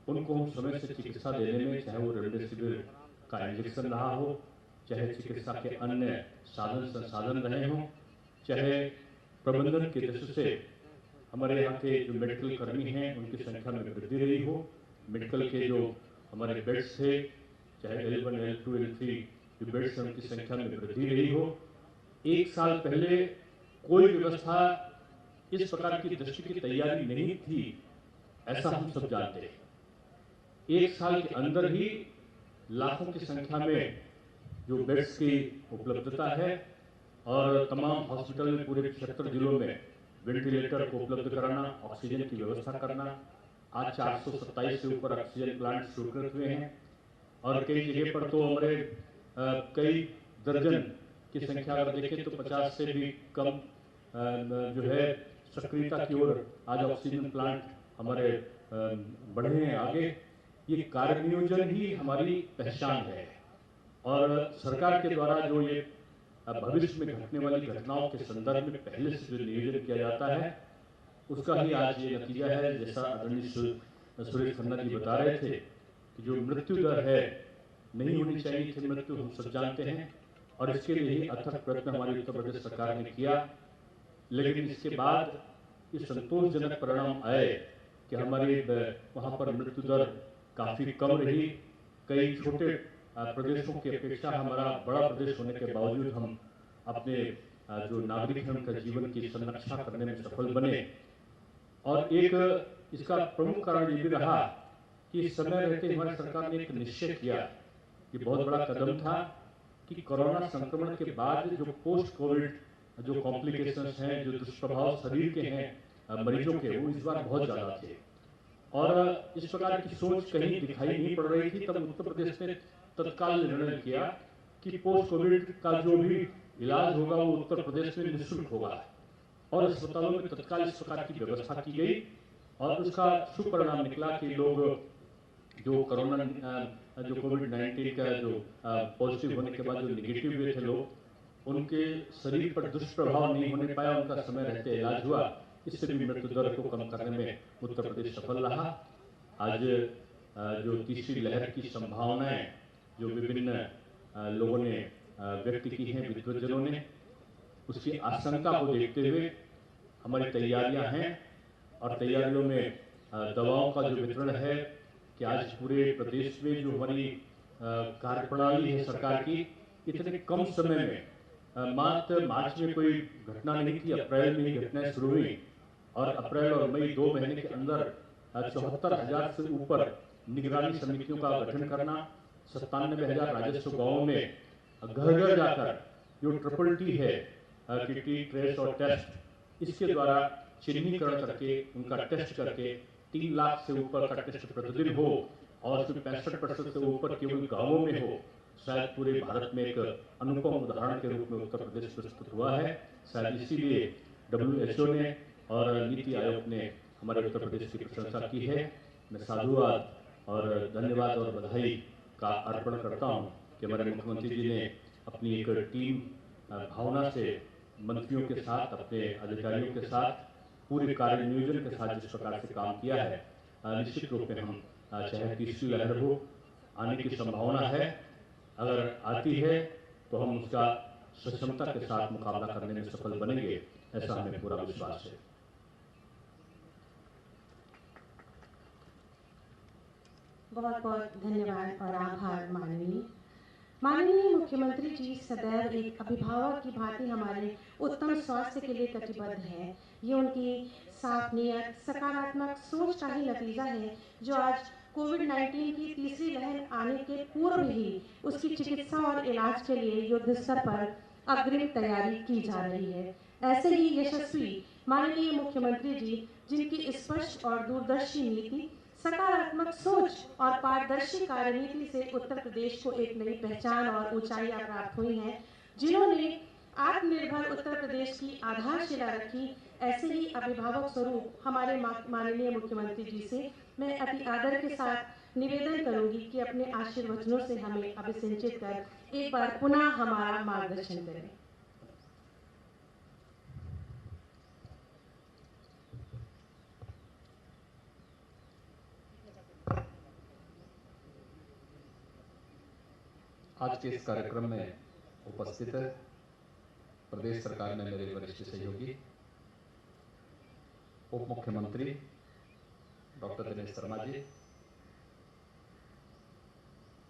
उनको हम समय से चिकित्सा देने में, चाहे वो रेमडेसिविर का इंजेक्शन रहा हो, चाहे चिकित्सा के अन्य साधन संसाधन रहे हों, चाहे प्रबंधन की दृष्टि से हमारे यहाँ के जो मेडिकल कर्मी हैं उनकी संख्या में वृद्धि रही हो, मेडिकल के जो हमारे बेड्स थे चाहे L1, L2, L3 जो बेड्स हैं उनकी संख्या में वृद्धि रही हो। एक साल पहले कोई व्यवस्था इस प्रकार की दृष्टि की तैयारी नहीं थी, ऐसा हम सब जानते हैं। एक साल के अंदर ही लाखों की संख्या में जो बेड्स की उपलब्धता है और तमाम हॉस्पिटल में पूरे 76 जिलों में वेंटिलेटर को उपलब्ध कराना, ऑक्सीजन की व्यवस्था करना, आज 427 से ऊपर ऑक्सीजन प्लांट स्वीकृत हुए हैं और कई जगह पर तो हमारे कई दर्जन की संख्या अगर देखें तो 50 से भी कम जो है सक्रियता की ओर आज ऑक्सीजन प्लांट हमारे बढ़े हैं आगे। ये कार्य नियोजन ही हमारी पहचान है और सरकार के द्वारा जो ये भविष्य में घटने वाली घटनाओं के संदर्भ में पहले से जो नियोजन किया जाता है उसका ही आज ये नतीजा है। जैसा आदरणीय सुरेश खन्ना जी बता रहे थे कि जो मृत्यु दर है, नहीं होनी चाहिए थी मृत्यु, हम सब जानते हैं और इसके लिए ही अथक प्रयत्न हमारी उत्तर प्रदेश सरकार ने किया। लेकिन इसके बाद ये संतोषजनक परिणाम आए कि हमारी वहाँ पर मृत्यु दर काफ़ी कम रही। कई छोटे प्रदेशों की अपेक्षा हमारा बड़ा प्रदेश होने के बावजूद हम अपने जो नागरिक हैं उनका जीवन की संरक्षा करने में सफल बने। और एक इसका प्रमुख कारण ये भी रहा कि इस समय रहते हमारी सरकार ने एक निश्चय किया, ये बहुत बड़ा कदम था कि कोरोना संक्रमण के बाद जो पोस्ट कोविड जो कॉम्प्लिकेशंस हैं, जो दुष्प्रभाव शरीर के हैं मरीजों के, वो इस बार बहुत ज़्यादा थे और इस प्रकार की सोच कहीं दिखाई नहीं पड़ रही थी। तब उत्तर प्रदेश ने तत्काल निर्णय किया कि पोस्ट कोविड का जो भी इलाज होगा वो उत्तर प्रदेश में निःशुल्क होगा और अस्पतालों में तत्काल इस प्रकार की व्यवस्था की गई और उसका शुभ परिणाम निकला कि लोग जो कोरोना जो कोविड-19 का जो पॉजिटिव होने के बाद जो निगेटिव हुए थे लोग, उनके शरीर पर दुष्प्रभाव नहीं होने पाया, उनका समय रहते इलाज हुआ। इससे भी मृत्यु दर को कम करने में उत्तर प्रदेश सफल रहा। आज जो तीसरी लहर की संभावनाएं जो विभिन्न लोगों ने व्यक्त की हैं, विद्वज्जनों ने, उसकी आशंका को देखते हुए हमारी तैयारियां हैं और तैयारियों में दवाओं का जो वितरण है कि आज पूरे प्रदेश में जो हमारी कार्यप्रणाली है सरकार की, इतने कम समय में मात्र मार्च में कोई घटना नहीं थी, अप्रैल में ही घटनाएं शुरू हुई और अप्रैल और मई 2 महीने के अंदर 74,000 से ऊपर निगरानी समितियों का गठन करना, 97,000 राजस्व गांवों में घर घर जाकर जो ट्रिपल टी है कि टी, ट्रेस और टेस्ट, इसके द्वारा चिन्हीकरण करके उनका टेस्ट करके 3 लाख से ऊपर का टेस्ट प्रतिदिन हो और उसमें 65% से ऊपर केवल गांवों में हो। शायद पूरे भारत में एक अनुपम उदाहरण के रूप में उत्तर प्रदेश प्रस्तुत हुआ है। शायद इसीलिए WHO ने और नीति आयोग ने हमारे उत्तर प्रदेश की प्रशंसा की है। मैं साधुवाद और धन्यवाद और बधाई का अर्पण करता हूँ कि हमारे मुख्यमंत्री जी ने अपनी एक टीम भावना से मंत्रियों के साथ, अपने अधिकारियों के साथ, पूरे कार्य नियोजन के साथ जिस प्रकार से काम किया है, निश्चित रूप में हम चाहे तीसरी लहर हो आने की संभावना है, अगर आती है तो हम उसका सक्षमता के साथ मुकाबला करने में सफल बनेंगे, ऐसा हमें पूरा विश्वास है। बहुत बहुत धन्यवाद और आभार माननीय मुख्यमंत्री जी सदैव एक अभिभावक की भांति हमारे उत्तम स्वास्थ्य के लिए कटिबद्ध है। ये उनकी साफ नीयत, सकारात्मक सोच का ही नतीजा है जो आज कोविड-19 की तीसरी लहर आने के पूर्व ही उसकी चिकित्सा और इलाज के लिए युद्ध स्तर पर अग्रिम तैयारी की जा रही है। ऐसे ही यशस्वी माननीय मुख्यमंत्री जी, जिनकी स्पष्ट और दूरदर्शी नीति, सकारात्मक सोच और पारदर्शी कार्यनीति से उत्तर प्रदेश को एक नई पहचान और ऊंचाइयां प्राप्त हुई हैं, जिन्होंने आत्मनिर्भर उत्तर प्रदेश की आधारशिला रखी, ऐसे ही अभिभावक स्वरूप हमारे माननीय मुख्यमंत्री जी से मैं अति आदर के साथ निवेदन करूंगी कि अपने आशीर्वचनों से हमें अभिसिंचित कर एक बार पुनः हमारा मार्गदर्शन करें। आज के इस कार्यक्रम में उपस्थित प्रदेश सरकार में मेरे वरिष्ठ सहयोगी उप मुख्यमंत्री डॉक्टर दिनेश शर्मा जी,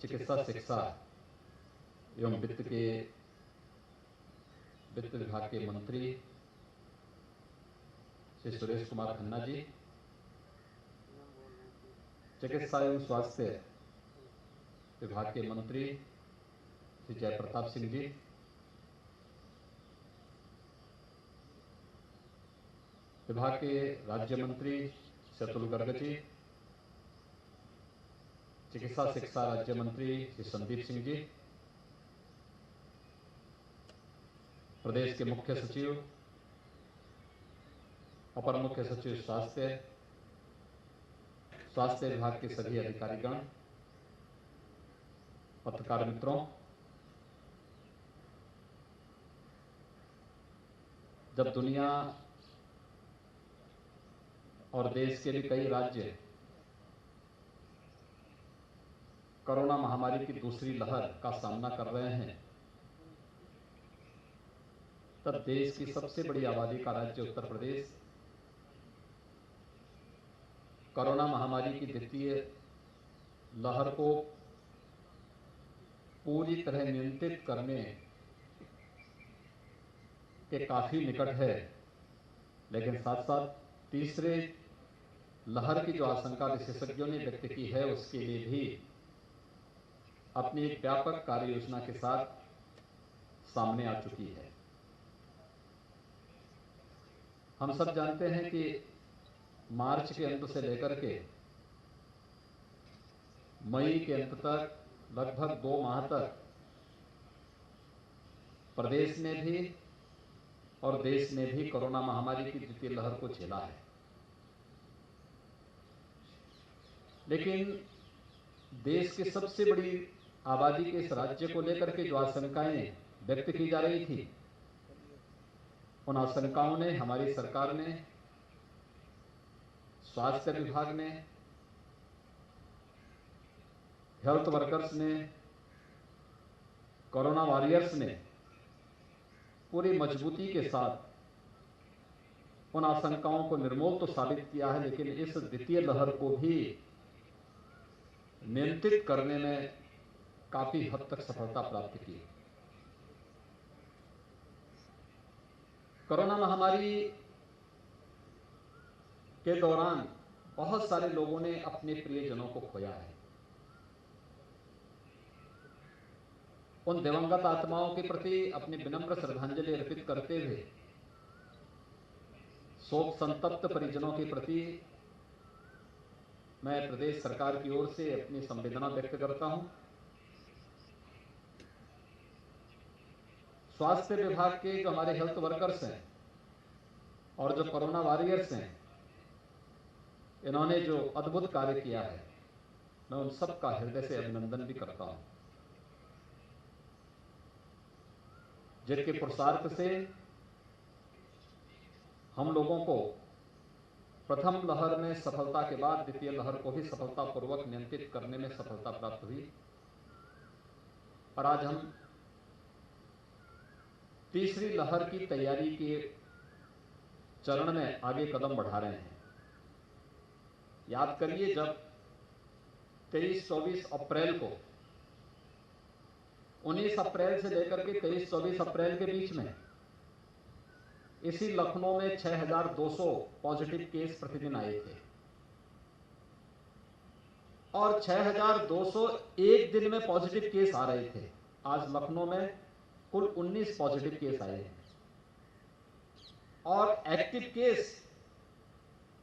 चिकित्सा शिक्षा एवं वित्त विभाग के मंत्री श्री सुरेश कुमार खन्ना जी, चिकित्सा एवं स्वास्थ्य विभाग के मंत्री श्री जयप्रताप सिंह जी, विभाग के राज्य मंत्री अतुल गर्ग जी, चिकित्सा शिक्षा राज्य मंत्री श्री संदीप सिंह जी, प्रदेश के मुख्य सचिव, अपर मुख्य सचिव स्वास्थ्य विभाग के सभी अधिकारीगण, पत्रकार मित्रों, जब दुनिया और देश के भी कई राज्य कोरोना महामारी की दूसरी लहर का सामना कर रहे हैं, तब देश की सबसे बड़ी आबादी का राज्य उत्तर प्रदेश कोरोना महामारी की द्वितीय लहर को पूरी तरह नियंत्रित करने के काफी निकट है, लेकिन साथ साथ तीसरे लहर की जो आशंका विशेषज्ञों ने व्यक्त की है, उसके लिए भी अपनी एक व्यापक कार्य योजना के साथ सामने आ चुकी है। हम सब जानते हैं कि मार्च के अंत से लेकर के मई के अंत तक लगभग 2 माह तक प्रदेश ने भी और देश ने भी कोरोना महामारी की द्वितीय लहर को झेला है, लेकिन देश की सबसे बड़ी आबादी के इस राज्य को लेकर के जो आशंकाएं व्यक्त की जा रही थी, उन आशंकाओं ने हमारी सरकार ने, स्वास्थ्य विभाग ने, हेल्थ वर्कर्स ने, कोरोना वॉरियर्स ने पूरी मजबूती के साथ उन आशंकाओं को निर्मूल तो साबित किया है, लेकिन इस द्वितीय लहर को भी नियंत्रित करने में काफी हद तक सफलता प्राप्त की। कोरोना महामारी के दौरान बहुत सारे लोगों ने अपने प्रियजनों को खोया है। उन दिवंगत आत्माओं के प्रति अपनी विनम्र श्रद्धांजलि अर्पित करते हुए शोक संतप्त परिजनों के प्रति मैं प्रदेश सरकार की ओर से अपनी संवेदना व्यक्त करता हूं। स्वास्थ्य विभाग के जो हमारे हेल्थ वर्कर्स हैं और जो कोरोना वॉरियर्स हैं, इन्होंने जो अद्भुत कार्य किया है, मैं उन सब का हृदय से अभिनंदन भी करता हूं, जिनके पुरुषार्थ से हम लोगों को प्रथम लहर में सफलता के बाद द्वितीय लहर को भी सफलतापूर्वक नियंत्रित करने में सफलता प्राप्त हुई और आज हम तीसरी लहर की तैयारी के चरण में आगे कदम बढ़ा रहे हैं। याद करिए, जब 23-24 अप्रैल को, 19 अप्रैल से लेकर के 23-24 अप्रैल के बीच में इसी लखनऊ में 6,200 पॉजिटिव केस प्रतिदिन आए थे और 6,200 एक दिन में पॉजिटिव केस आ रहे थे। आज लखनऊ में कुल 19 पॉजिटिव केस आए हैं और एक्टिव केस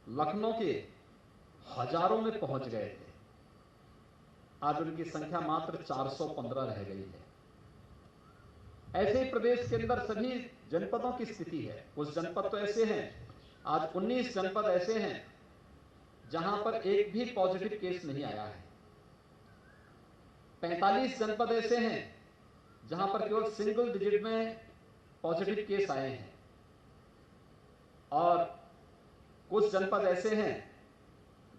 लखनऊ के हजारों में पहुंच गए थे। आज उनकी संख्या मात्र 415 रह गई है। ऐसे ही प्रदेश के अंदर सभी जनपदों की स्थिति है। कुछ जनपद तो ऐसे हैं, आज 19 जनपद ऐसे हैं जहां पर एक भी पॉजिटिव केस नहीं आया है। 45 जनपद ऐसे हैं जहां पर केवल सिंगल डिजिट में पॉजिटिव केस आए हैं और कुछ जनपद ऐसे हैं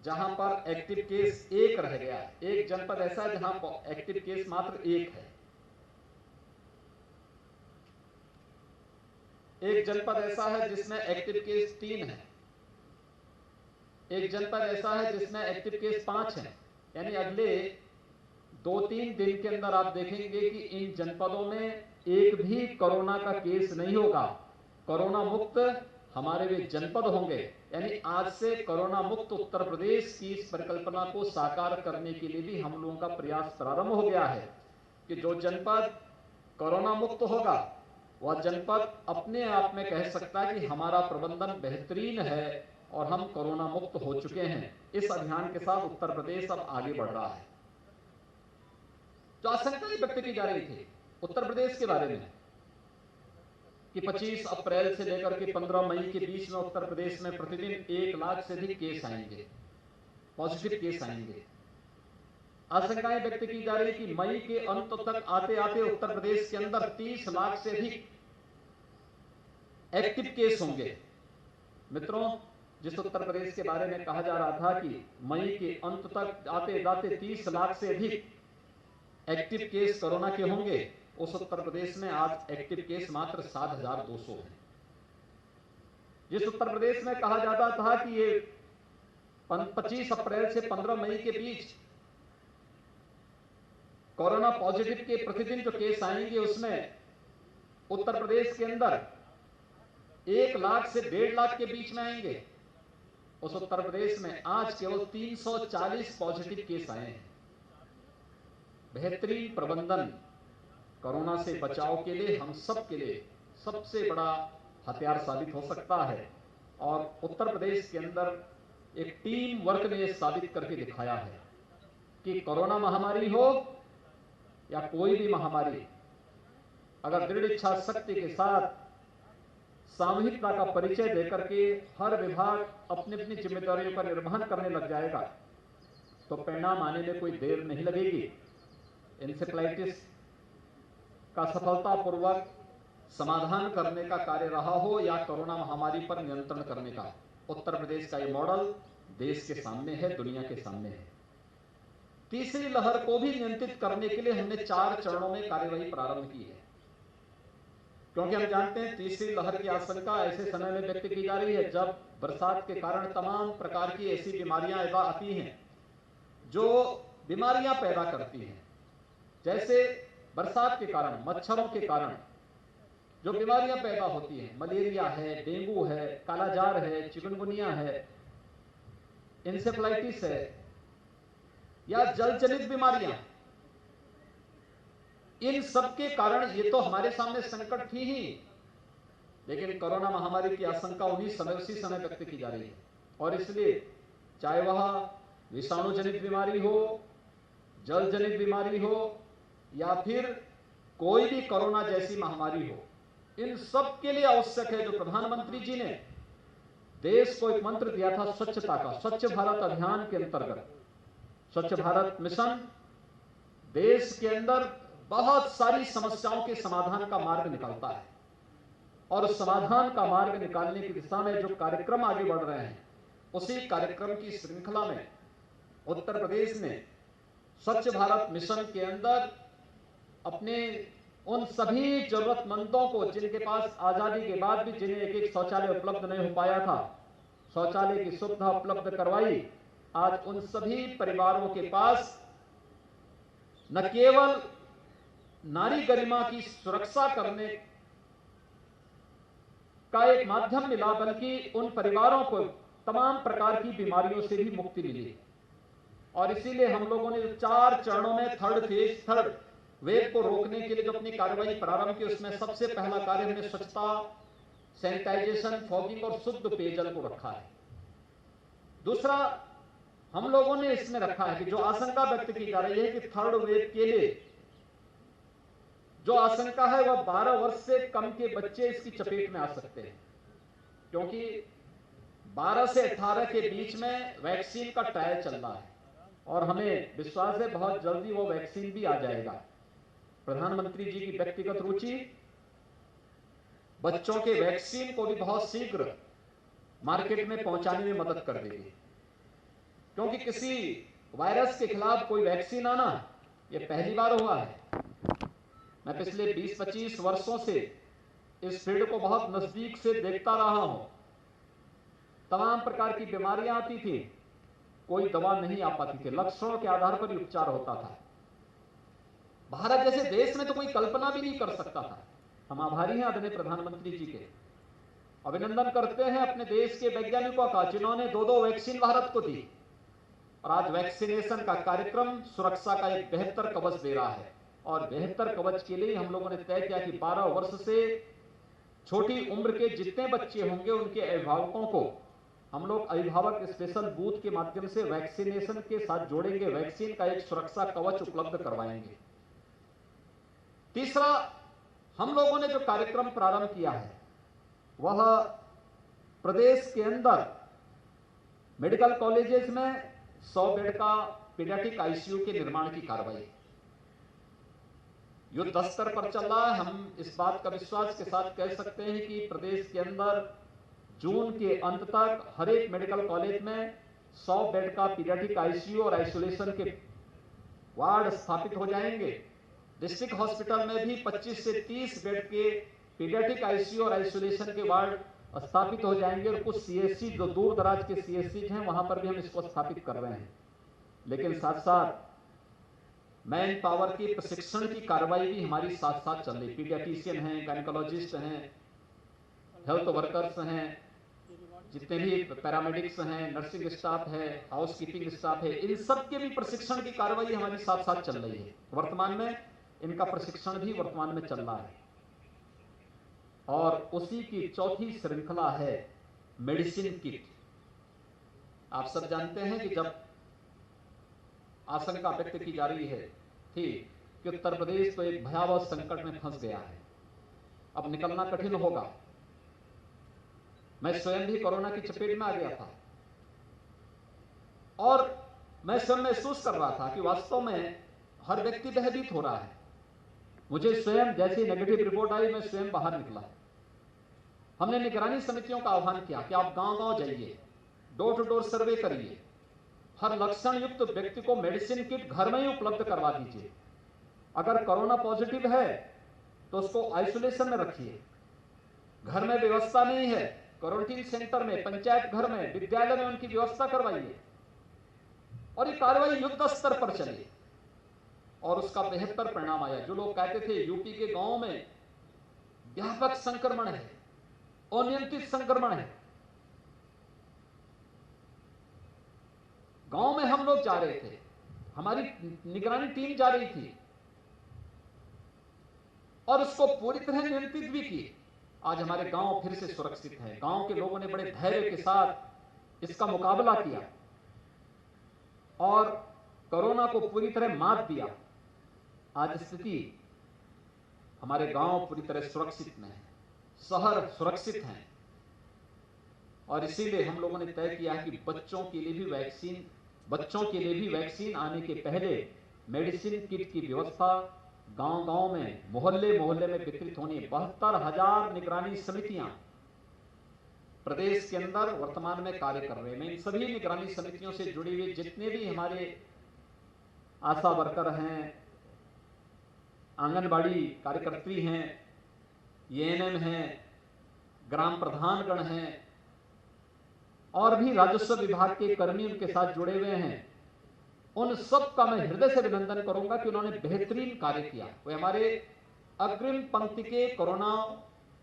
जहां पर एक्टिव केस एक रह गया। एक जनपद ऐसा है जहां एक्टिव केस मात्र एक है। एक जनपद ऐसा है जिसमें एक्टिव केस 3 है। एक जनपद ऐसा है जिसमें एक्टिव केस 5 है। यानी अगले 2-3 दिन के अंदर आप देखेंगे कि इन जनपदों में एक भी कोरोना का केस नहीं होगा। कोरोना मुक्त हमारे वे जनपद होंगे। यानी आज से कोरोना मुक्त उत्तर प्रदेश की इस परिकल्पना को साकार करने के लिए भी हम लोगों का प्रयास प्रारंभ हो गया है कि जो जनपद कोरोना मुक्त होगा वह जनपद अपने आप में कह सकता है कि हमारा प्रबंधन बेहतरीन है और हम कोरोना मुक्त हो चुके हैं। इस अभियान के साथ उत्तर प्रदेश अब आगे बढ़ रहा है। जो आशंका व्यक्त की जा रही थी उत्तर प्रदेश के बारे में कि 25 अप्रैल से लेकर के 15 मई के बीच में उत्तर प्रदेश में प्रतिदिन 1 लाख से अधिक केस आएंगे, पॉजिटिव केस आएंगे। आशंकाएं व्यक्त की जा रही कि मई के अंत तक आते आते उत्तर प्रदेश के अंदर 30 लाख से अधिक एक्टिव केस होंगे। मित्रों, जिस उत्तर प्रदेश के बारे में कहा जा रहा था कि मई के अंत तक आते जाते 30 लाख से अधिक एक्टिव केस कोरोना के होंगे, उस उत्तर प्रदेश में आज एक्टिव केस मात्र 7,200 हैं। जिस उत्तर प्रदेश में कहा जाता था कि ये 25 अप्रैल से 15 मई के बीच कोरोना पॉजिटिव के प्रतिदिन जो केस आएंगे उसमें उत्तर प्रदेश के अंदर 1 लाख से 1.5 लाख के बीच में आएंगे, उस उत्तर प्रदेश में आज केवल 340 पॉजिटिव केस आए हैं। बेहतरीन प्रबंधन कोरोना से बचाव के लिए हम सब के लिए सबसे बड़ा हथियार साबित हो सकता है और उत्तर प्रदेश के अंदर एक टीम वर्क ने साबित करके दिखाया है कि कोरोना महामारी हो या कोई भी महामारी, अगर दृढ़ इच्छा शक्ति के साथ सामूहिकता का परिचय देकर के हर विभाग अपनी अपनी जिम्मेदारियों का निर्वहन करने लग जाएगा तो परिणाम आने में कोई देर नहीं लगेगी। इंसेफ्लाइटिस का सफलतापूर्वक समाधान करने का कार्य रहा हो या कोरोना महामारी पर नियंत्रण करने का, उत्तर प्रदेश का ये मॉडल देश के सामने है, दुनिया के सामने है। तीसरी लहर को भी नियंत्रित करने के लिए हमने 4 चरणों में कार्यवाही प्रारंभ की है, क्योंकि हम जानते हैं तीसरी लहर की आशंका ऐसे समय में व्यक्त की जा रही है जब बरसात के कारण तमाम प्रकार की ऐसी बीमारियां आती हैं जो बीमारियां पैदा करती हैं। जैसे बरसात के कारण, मच्छरों के कारण जो बीमारियां पैदा होती हैं, मलेरिया है, डेंगू है, कालाजार है, चिकनगुनिया है, इंसेफ्लाइटिस है या जल जनित बीमारियां, इन सब के कारण ये तो हमारे सामने संकट थी ही, लेकिन कोरोना महामारी की आशंका उसी समय व्यक्त की जा रही है और इसलिए चाहे वह विषाणु जनित बीमारी हो, जल जनित बीमारी हो या फिर कोई भी कोरोना जैसी महामारी हो, इन सब के लिए आवश्यक है जो प्रधानमंत्री जी ने देश को एक मंत्र दिया था स्वच्छता का, स्वच्छ भारत अभियान के अंतर्गत स्वच्छ भारत मिशन देश के अंदर बहुत सारी समस्याओं के समाधान का मार्ग निकालता है और उस समाधान का मार्ग निकालने की दिशा में जो कार्यक्रम आगे बढ़ रहे हैं, उसी कार्यक्रम की श्रृंखला में उत्तर प्रदेश ने स्वच्छ भारत मिशन के अंदर अपने उन सभी जरूरतमंदों को जिनके पास आजादी के बाद भी जिन्हें एक शौचालय उपलब्ध नहीं हो पाया था, शौचालय की सुविधा उपलब्ध करवाई। आज उन सभी परिवारों के पास न केवल नारी गरिमा की सुरक्षा करने का एक माध्यम मिला, बल्कि उन परिवारों को तमाम प्रकार की बीमारियों से भी मुक्ति मिली। और इसीलिए हम लोगों ने जो 4 चरणों में थर्ड वेव को रोकने के लिए जो अपनी कार्रवाई प्रारंभ की, उसमें सबसे पहला कार्य हमने स्वच्छता, सैनिटाइजेशन, फॉगिंग और शुद्ध पेयजल को रखा है। दूसरा हम लोगों ने इसमें रखा है कि जो आशंका व्यक्त की जा रही है कि थर्ड वेव के लिए जो आशंका है वह 12 वर्ष से कम के बच्चे इसकी चपेट में आ सकते हैं, क्योंकि 12 से 18 के बीच में वैक्सीन का ट्रायल चल रहा है और हमें विश्वास है बहुत जल्दी वो वैक्सीन भी आ जाएगा। प्रधानमंत्री जी की व्यक्तिगत रुचि बच्चों के वैक्सीन को भी बहुत शीघ्र मार्केट में पहुंचाने में मदद कर देगी, क्योंकि किसी वायरस के खिलाफ कोई वैक्सीन आना यह पहली बार हुआ है। मैं पिछले 20-25 वर्षों से इस फील्ड को बहुत नजदीक से देखता रहा हूं। तमाम प्रकार की बीमारियां आती थी, कोई दवा नहीं आ पाती थी, लक्षणों के आधार पर ही उपचार होता था। भारत जैसे देश में तो कोई कल्पना भी नहीं कर सकता था। हम आभारी हैं आदरणीय प्रधानमंत्री जी के, अभिनंदन करते हैं अपने देश के वैज्ञानिकों का जिन्होंने 2 वैक्सीन भारत को दी और आज वैक्सीनेशन का कार्यक्रम सुरक्षा का एक बेहतर कवच दे रहा है। और बेहतर कवच के लिए हम लोगों ने तय किया कि 12 वर्ष से छोटी उम्र के जितने बच्चे होंगे उनके अभिभावकों को हम लोग अभिभावक स्पेशल बूथ के माध्यम से वैक्सीनेशन के साथ जोड़ेंगे, वैक्सीन का एक सुरक्षा कवच उपलब्ध करवाएंगे। तीसरा हम लोगों ने जो कार्यक्रम प्रारंभ किया है वह प्रदेश के अंदर मेडिकल कॉलेजेस में 100 बेड का पीडियाट्रिक आईसीयू के निर्माण की कार्रवाई युद्ध स्तर पर चल रहा है। हम इस बात का विश्वास के साथ कह सकते हैं कि प्रदेश के अंदर जून के अंत तक हर एक मेडिकल कॉलेज में 100 बेड का पीडियाट्रिक आईसीयू और आइसोलेशन के वार्ड स्थापित हो जाएंगे। डिस्ट्रिक्ट हॉस्पिटल में भी 25 से 30 बेड के पीडियाट्रिक आईसीयू और आइसोलेशन के वार्ड स्थापित हो जाएंगे और कुछ सीएससी जो दूर दराज के सीएससी हैं वहां पर भी हम इसको स्थापित कर रहे हैं। लेकिन साथ साथ मैन पावर की प्रशिक्षण की कार्रवाई भी हमारी साथ साथ चल रही। पीडियाट्रिशियन हैं, गायनेकोलॉजिस्ट हैं, हेल्थ वर्कर्स हैं, जितने भी पैरामेडिक्स हैं, नर्सिंग स्टाफ है, हाउस कीपिंग स्टाफ है, इन सब के भी प्रशिक्षण की कार्रवाई हमारी साथ साथ चल रही है। वर्तमान में इनका प्रशिक्षण भी वर्तमान में चल रहा है और उसी की चौथी श्रृंखला है मेडिसिन किट। आप सब जानते हैं कि जब आशंका व्यक्त की जा रही है थी कि उत्तर प्रदेश तो एक भयावह संकट में फंस गया है, अब निकलना कठिन होगा। मैं स्वयं भी कोरोना की चपेट में आ गया था और मैं स्वयं महसूस कर रहा था कि वास्तव में हर व्यक्ति भयभीत हो रहा है। मुझे स्वयं जैसी नेगेटिव रिपोर्ट आई मैं स्वयं बाहर निकला। हमने निगरानी समितियों का आह्वान किया कि आप गांव-गांव जाइए, डोर टू डोर सर्वे करिए, हर लक्षण युक्त व्यक्ति को मेडिसिन किट घर में ही उपलब्ध करवा दीजिए। अगर कोरोना पॉजिटिव है तो उसको आइसोलेशन में रखिए। घर में व्यवस्था नहीं है, क्वारंटीन सेंटर में, पंचायत घर में, विद्यालय में उनकी व्यवस्था करवाइए और ये कार्रवाई युद्ध स्तर पर चली और उसका बेहतर परिणाम आया। जो लोग कहते थे यूपी के गांवों में व्यापक संक्रमण है, अनियंत्रित संक्रमण है, गांव में हम लोग जा रहे थे, हमारी निगरानी टीम जा रही थी और उसको पूरी तरह नियंत्रित भी की। आज हमारे गांव फिर से सुरक्षित हैं। गांव के लोगों ने बड़े धैर्य के साथ इसका मुकाबला किया और कोरोना को पूरी तरह मात दिया। आज स्थिति हमारे गांव पूरी तरह सुरक्षित में है, शहर सुरक्षित हैं और इसीलिए हम लोगों ने तय किया कि बच्चों के लिए भी वैक्सीन आने के पहले मेडिसिन किट की व्यवस्था गांव-गांव में, मोहल्ले-मोहल्ले में वितरित होनी। 72,000 निगरानी समितियां प्रदेश के अंदर वर्तमान में कार्य कर रहे हैं। मैं इन सभी निगरानी समितियों से जुड़ी हुई जितने भी हमारे आशा वर्कर हैं, आंगनबाड़ी कार्यकर्त्री हैं, एएनएम हैं, ग्राम प्रधानगण हैं और भी राजस्व विभाग के कर्मी उनके साथ जुड़े हुए हैं, उन सब का मैं हृदय से अभिनंदन करूंगा कि उन्होंने बेहतरीन कार्य किया। वे हमारे अग्रिम पंक्ति के कोरोना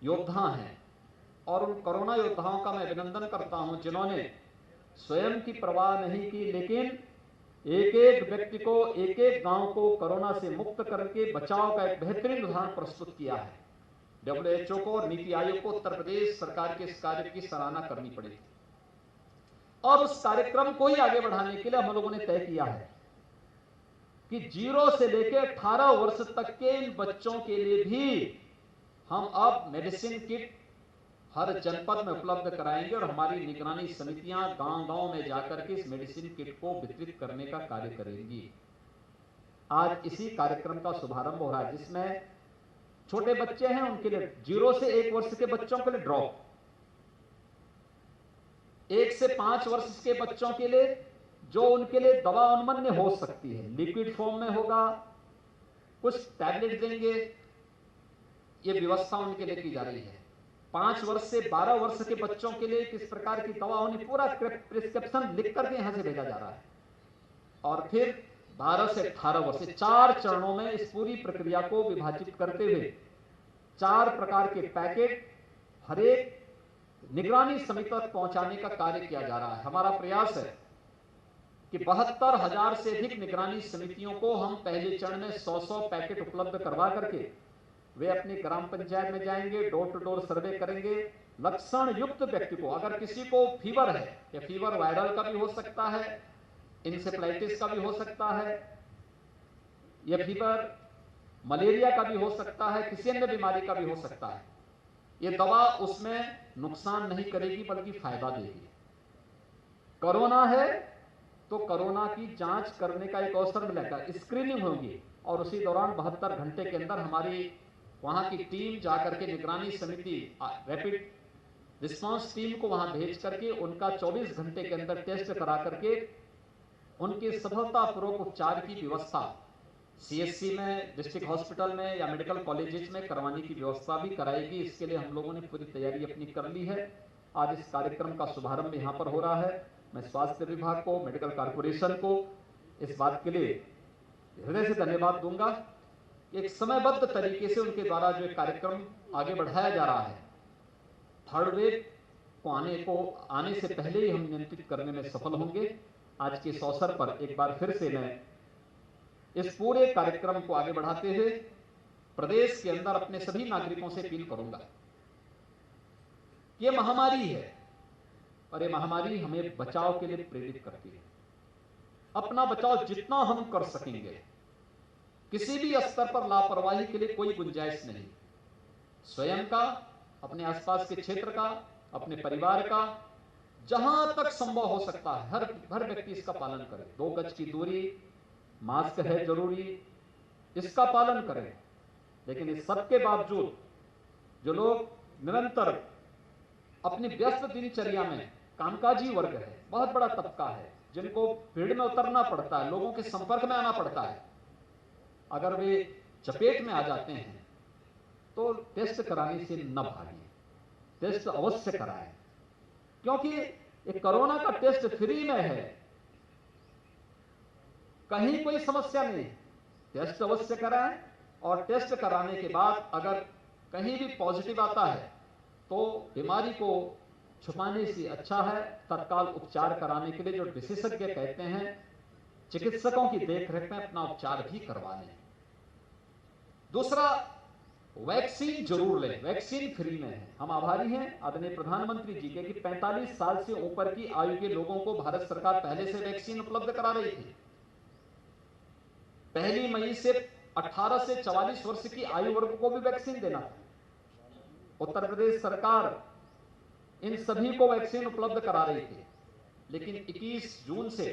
योद्धा हैं और उन कोरोना योद्धाओं का मैं अभिनंदन करता हूं जिन्होंने स्वयं की परवाह नहीं की, लेकिन एक एक व्यक्ति को, एक एक गांव को कोरोना से मुक्त करके बचाव का एक बेहतरीन उदाहरण प्रस्तुत किया है। WHO को और नीति आयोग को उत्तर प्रदेश सरकार के इस कार्य की सराहना करनी पड़ेगी और उस कार्यक्रम को ही आगे बढ़ाने के लिए हम लोगों ने तय किया है कि 0 से लेकर 18 वर्ष तक के इन बच्चों के लिए भी हम अब मेडिसिन किट हर जनपद में उपलब्ध कराएंगे और हमारी निगरानी समितियां गांव-गांव में जाकर के इस मेडिसिन किट को वितरित करने का कार्य करेंगी। आज इसी कार्यक्रम का शुभारंभ हो रहा है जिसमें छोटे बच्चे हैं उनके लिए 0 से 1 वर्ष के बच्चों के लिए ड्रॉप, 1 से 5 वर्ष के बच्चों के लिए जो उनके लिए दवा उन्मन्य हो सकती है, लिक्विड फॉर्म में होगा, कुछ टैबलेट देंगे, ये व्यवस्था उनके लिए की जा रही है। 5 वर्ष से 12 वर्ष के बच्चों के लिए किस प्रकार की दवा होनी, पूरा प्रिस्क्रिप्शन लिख करके यहां से भेजा जा रहा है। और फिर 12 से 18 वर्ष, 4 चरणों में इस पूरी प्रक्रिया को विभाजित करते हुए 4 प्रकार के पैकेट हर एक निगरानी समिति तक पहुंचाने का कार्य किया जा रहा है। हमारा प्रयास है कि 72,000 से अधिक निगरानी समितियों को हम पहले चरण में 100-100 पैकेट उपलब्ध करवा करके वे अपनी ग्राम पंचायत में जाएंगे, डोर टू डोर सर्वे करेंगे। लक्षण युक्त व्यक्ति को, अगर किसी को फीवर है, या फीवर वायरल का भी हो सकता है, इंसेफ्लाइटिस का भी हो सकता है, या फीवर मलेरिया का भी हो सकता है, किसी अन्य बीमारी का भी हो सकता है, ये दवा उसमें नुकसान नहीं करेगी बल्कि फायदा देगी। कोरोना है तो कोरोना की जांच करने का एक अवसर मिलेगा, स्क्रीनिंग होगी और उसी दौरान 72 घंटे के अंदर हमारी वहां की टीम जाकर के निगरानी समिति रैपिड रिस्पांस टीम को वहां भेज करके उनका 24 घंटे के अंदर टेस्ट करा करके उनके सफलतापूर्वक उपचार की व्यवस्था CHC में, डिस्ट्रिक्ट हॉस्पिटल में या मेडिकल कॉलेजेस में करवाने की व्यवस्था भी कराएगी। इसके लिए हम लोगों ने पूरी तैयारी अपनी कर ली है। आज इस कार्यक्रम का शुभारंभ यहाँ पर हो रहा है। मैं स्वास्थ्य विभाग को, मेडिकल कॉर्पोरेशन को इस बात के लिए हृदय से धन्यवाद दूंगा। एक समयबद्ध तरीके से उनके द्वारा जो एक कार्यक्रम आगे बढ़ाया जा रहा है, थर्ड वेव को आने से पहले ही हम नियंत्रित करने में सफल होंगे। आज के इस अवसर पर एक बार फिर से मैं इस पूरे कार्यक्रम को आगे बढ़ाते हुए प्रदेश के अंदर अपने सभी नागरिकों से अपील करूंगा। ये महामारी है और ये महामारी हमें बचाव के लिए प्रेरित करती है। अपना बचाव जितना हम कर सकेंगे, किसी भी स्तर पर लापरवाही के लिए कोई गुंजाइश नहीं। स्वयं का, अपने आसपास के क्षेत्र का, अपने परिवार का, जहां तक संभव हो सकता है हर व्यक्ति इसका पालन करे। 2 गज की दूरी, मास्क है जरूरी, इसका पालन करें। लेकिन इस सबके बावजूद जो लोग निरंतर अपनी व्यस्त दिनचर्या में, कामकाजी वर्ग है, बहुत बड़ा तबका है जिनको भीड़ में उतरना पड़ता है, लोगों के संपर्क में आना पड़ता है, अगर वे चपेट में आ जाते हैं तो टेस्ट कराने से न भागें, टेस्ट अवश्य कराएं। क्योंकि ये कोरोना का टेस्ट फ्री में है, कहीं कोई समस्या नहीं। टेस्ट अवश्य कराएं और टेस्ट कराने के बाद अगर कहीं भी पॉजिटिव आता है तो बीमारी को छुपाने से अच्छा है तत्काल उपचार कराने के लिए जो विशेषज्ञ कहते हैं, चिकित्सकों की देखरेख में अपना उपचार भी करवा लें। दूसरा, वैक्सीन जरूर लें, वैक्सीन फ्री में है। हम आभारी हैं आदरणीय प्रधानमंत्री जी के कि 45 साल से ऊपर की आयु के लोगों को भारत सरकार पहले से वैक्सीन उपलब्ध करा रही थी। 1 मई से 18 से 44 वर्ष की आयु वर्ग को भी वैक्सीन देना था। उत्तर प्रदेश सरकार इन सभी को वैक्सीन उपलब्ध करा रही थी, लेकिन 21 जून से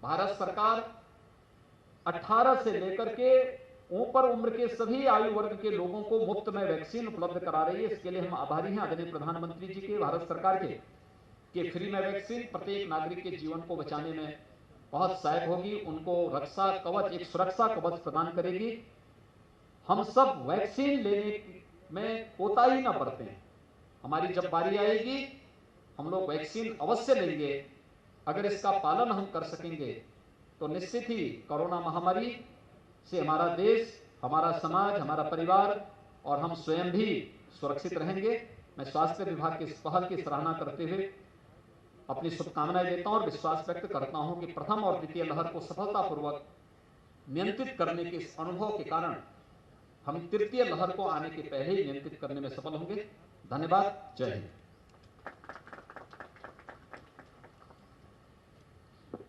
भारत सरकार 18 से लेकर के ऊपर उम्र के सभी आयु वर्ग के लोगों को मुफ्त में वैक्सीन उपलब्ध करा रही है। इसके लिए हम आभारी हैं आदरणीय प्रधानमंत्री जी के, भारत सरकार के कि फ्री में वैक्सीन प्रत्येक नागरिक के जीवन को बचाने में बहुत सहायक होगी, उनको रक्षा कवच, एक सुरक्षा कवच प्रदान करेगी। हम सब वैक्सीन लेने में कोताही न बरतें। हमारी जब बारी आएगी हम लोग वैक्सीन अवश्य लेंगे। अगर इसका पालन हम कर सकेंगे तो निश्चित ही कोरोना महामारी से हमारा देश, हमारा समाज, हमारा परिवार और हम स्वयं भी सुरक्षित रहेंगे। मैं स्वास्थ्य विभाग की इस पहल की सराहना करते हुए अपनी शुभकामनाएं देता हूं और विश्वास व्यक्त करता हूं कि प्रथम और द्वितीय लहर को सफलतापूर्वक नियंत्रित करने के इस अनुभव के कारण हम तृतीय लहर को आने के पहले ही नियंत्रित करने में सफल होंगे। धन्यवाद। जय हिंद।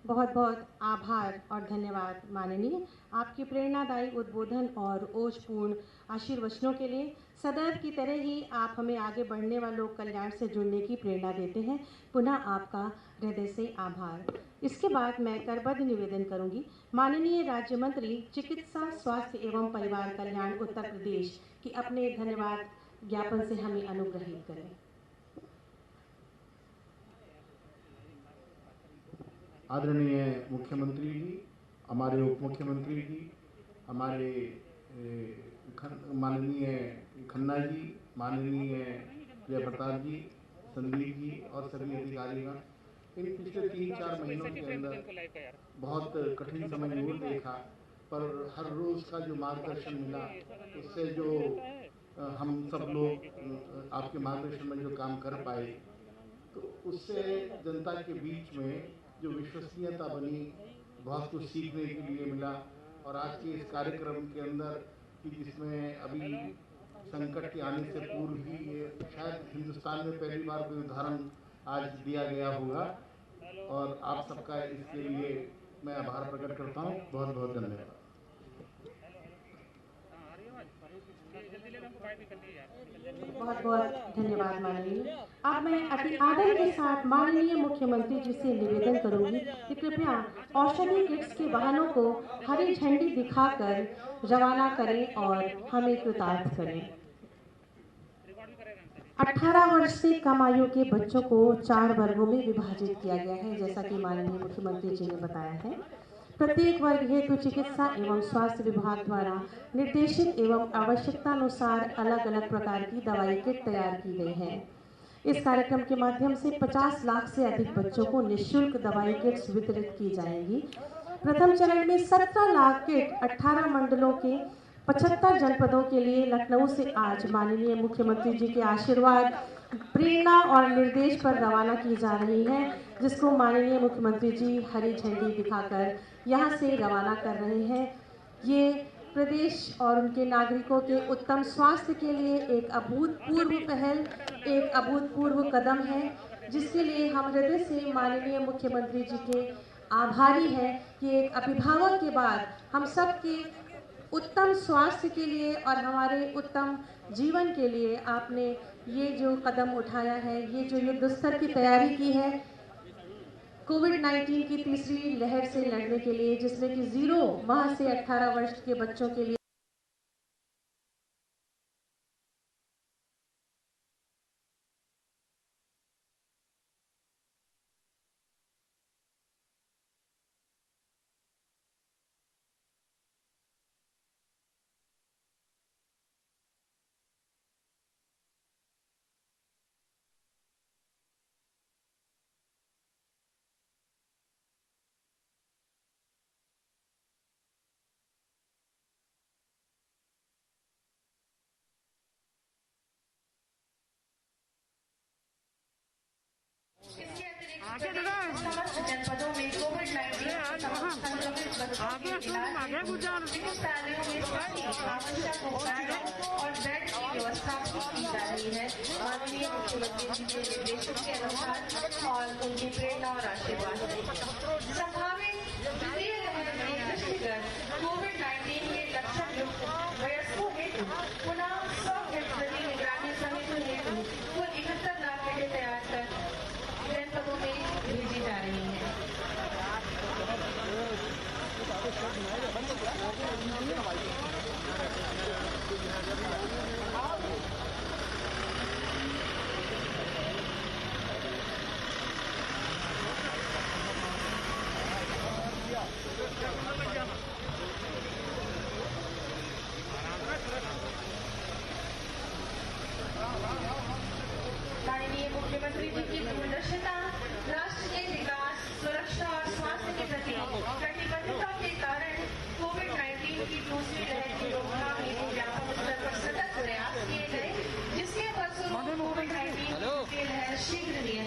बहुत बहुत आभार और धन्यवाद माननीय, आपके प्रेरणादायी उद्बोधन और ओजपूर्ण आशीर्वचनों के लिए। सदैव की तरह ही आप हमें आगे बढ़ने व लोक कल्याण से जुड़ने की प्रेरणा देते हैं। पुनः आपका हृदय से आभार। इसके बाद मैं करबद्ध निवेदन करूंगी माननीय राज्य मंत्री चिकित्सा, स्वास्थ्य एवं परिवार कल्याण उत्तर प्रदेश की अपने धन्यवाद ज्ञापन से हमें अनुग्रहित करें। आदरणीय मुख्यमंत्री जी, हमारे उप मुख्यमंत्री जी, हमारे माननीय खन्ना जी, माननीय जयप्रताप जी, संदीप जी और सभी अधिकारीगण, इन पिछले 3-4 महीनों के अंदर बहुत कठिन समय जरूर देखा, पर हर रोज़ का जो मार्गदर्शन मिला, उससे जो हम सब लोग आपके मार्गदर्शन में जो काम कर पाए, तो उससे जनता के बीच में जो विश्वसनीयता बनी, बहुत कुछ सीखने के लिए मिला। और आज के इस कार्यक्रम के अंदर कि जिसमें अभी संकट के आने से पूर्व ही ये शायद हिंदुस्तान में पहली बार कोई उदाहरण आज दिया गया होगा, और आप सबका इसके लिए मैं आभार प्रकट करता हूँ। बहुत बहुत धन्यवाद। बहुत बहुत धन्यवाद माननीय। अब मैं अति आदर के साथ माननीय मुख्यमंत्री जी से निवेदन करूंगी कि कृपया औषधि किट्स के वाहनों को हरी झंडी दिखाकर रवाना करें और हमें कृतार्थ करें। 18 वर्ष से कम आयु के बच्चों को 4 वर्गों में विभाजित किया गया है, जैसा कि माननीय मुख्यमंत्री जी ने बताया है। प्रत्येक वर्ग हेतु चिकित्सा एवं स्वास्थ्य विभाग द्वारा निर्देशित एवं आवश्यकतानुसार अलग अलग प्रकार की दवाई किट तैयार की गई है। इस कार्यक्रम के माध्यम से 50 लाख से अधिक बच्चों को निःशुल्क दवाई किट्स वितरित की जाएंगी। प्रथम चरण में 17 लाख किट 18 मंडलों के 75 जनपदों के लिए लखनऊ से आज माननीय मुख्यमंत्री जी के आशीर्वाद, प्रेरणा और निर्देश पर रवाना की जा रही है, जिसको माननीय मुख्यमंत्री जी हरी झंडी दिखाकर यहाँ से रवाना कर रहे हैं। ये प्रदेश और उनके नागरिकों के उत्तम स्वास्थ्य के लिए एक अभूतपूर्व पहल, एक अभूतपूर्व कदम है, जिसके लिए हम हृदय से माननीय मुख्यमंत्री जी के आभारी हैं कि एक अभिभावक के बाद हम सब के उत्तम स्वास्थ्य के लिए और हमारे उत्तम जीवन के लिए आपने ये जो कदम उठाया है, ये जो युद्ध स्तर की तैयारी की है कोविड-19 की तीसरी लहर से लड़ने के लिए, जिसमें कि 0 माह से 18 वर्ष के बच्चों के लिए समस्त जनपदों में कोविड-19 संक्रमित बच्चों के इलाज चिकित्सालयों में आवश्यक उपकरणों और बेड की व्यवस्था की जा रही है। माननीय मुख्यमंत्री जी के निर्देशों के अनुसार और उनकी प्रेरणा और आशीर्वाद से संभावित द्वितीय लहर में दृष्टिगत कोविड-19 के लक्षण युक्त वयस्कों हेतु पुनः 100 बेड प्रति निगरानी समिति हेतु कुल 71 लाख बेड तैयार कर जनपदों में भेजी जा रही है।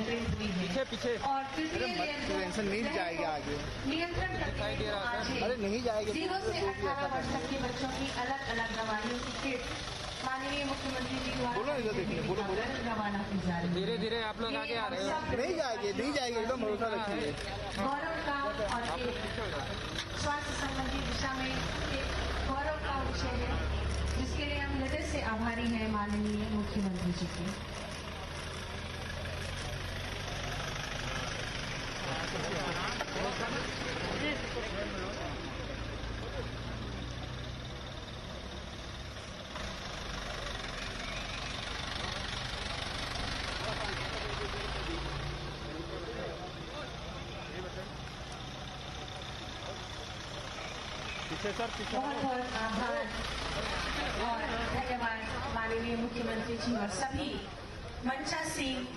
प्रिंट हुई है पीछे और तृतीय लेयर टेंशन नहीं जाएगी आगे नियंत्रण करने के लिए आज अरे नहीं जाएगी 0 से 18 वर्ष तक के बच्चों की अलग अलग दवाइयों की किट माननीय मुख्यमंत्री जी द्वारा रवाना की जा रही है। धीरे धीरे आप लोग आगे आ रहे हो। नहीं जाएगी एकदम भरोसा रखिए। गौरव का और एक स्वास्थ्य संबंधी दिशा में एक गौरव का विषय है जिसके लिए हम हृदय से आभारी हैं माननीय मुख्यमंत्री जी के। बहुत बहुत आभार और धन्यवाद माननीय मुख्यमंत्री जी और सभी मंचासीन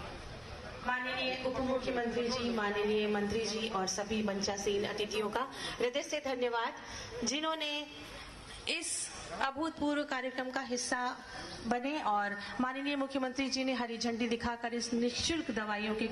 माननीय उप मुख्यमंत्री जी, माननीय मंत्री जी और सभी मंचासीन अतिथियों का हृदय से धन्यवाद जिन्होंने इस अभूतपूर्व कार्यक्रम का हिस्सा बने और माननीय मुख्यमंत्री जी ने हरी झंडी दिखाकर इस निःशुल्क दवाइयों के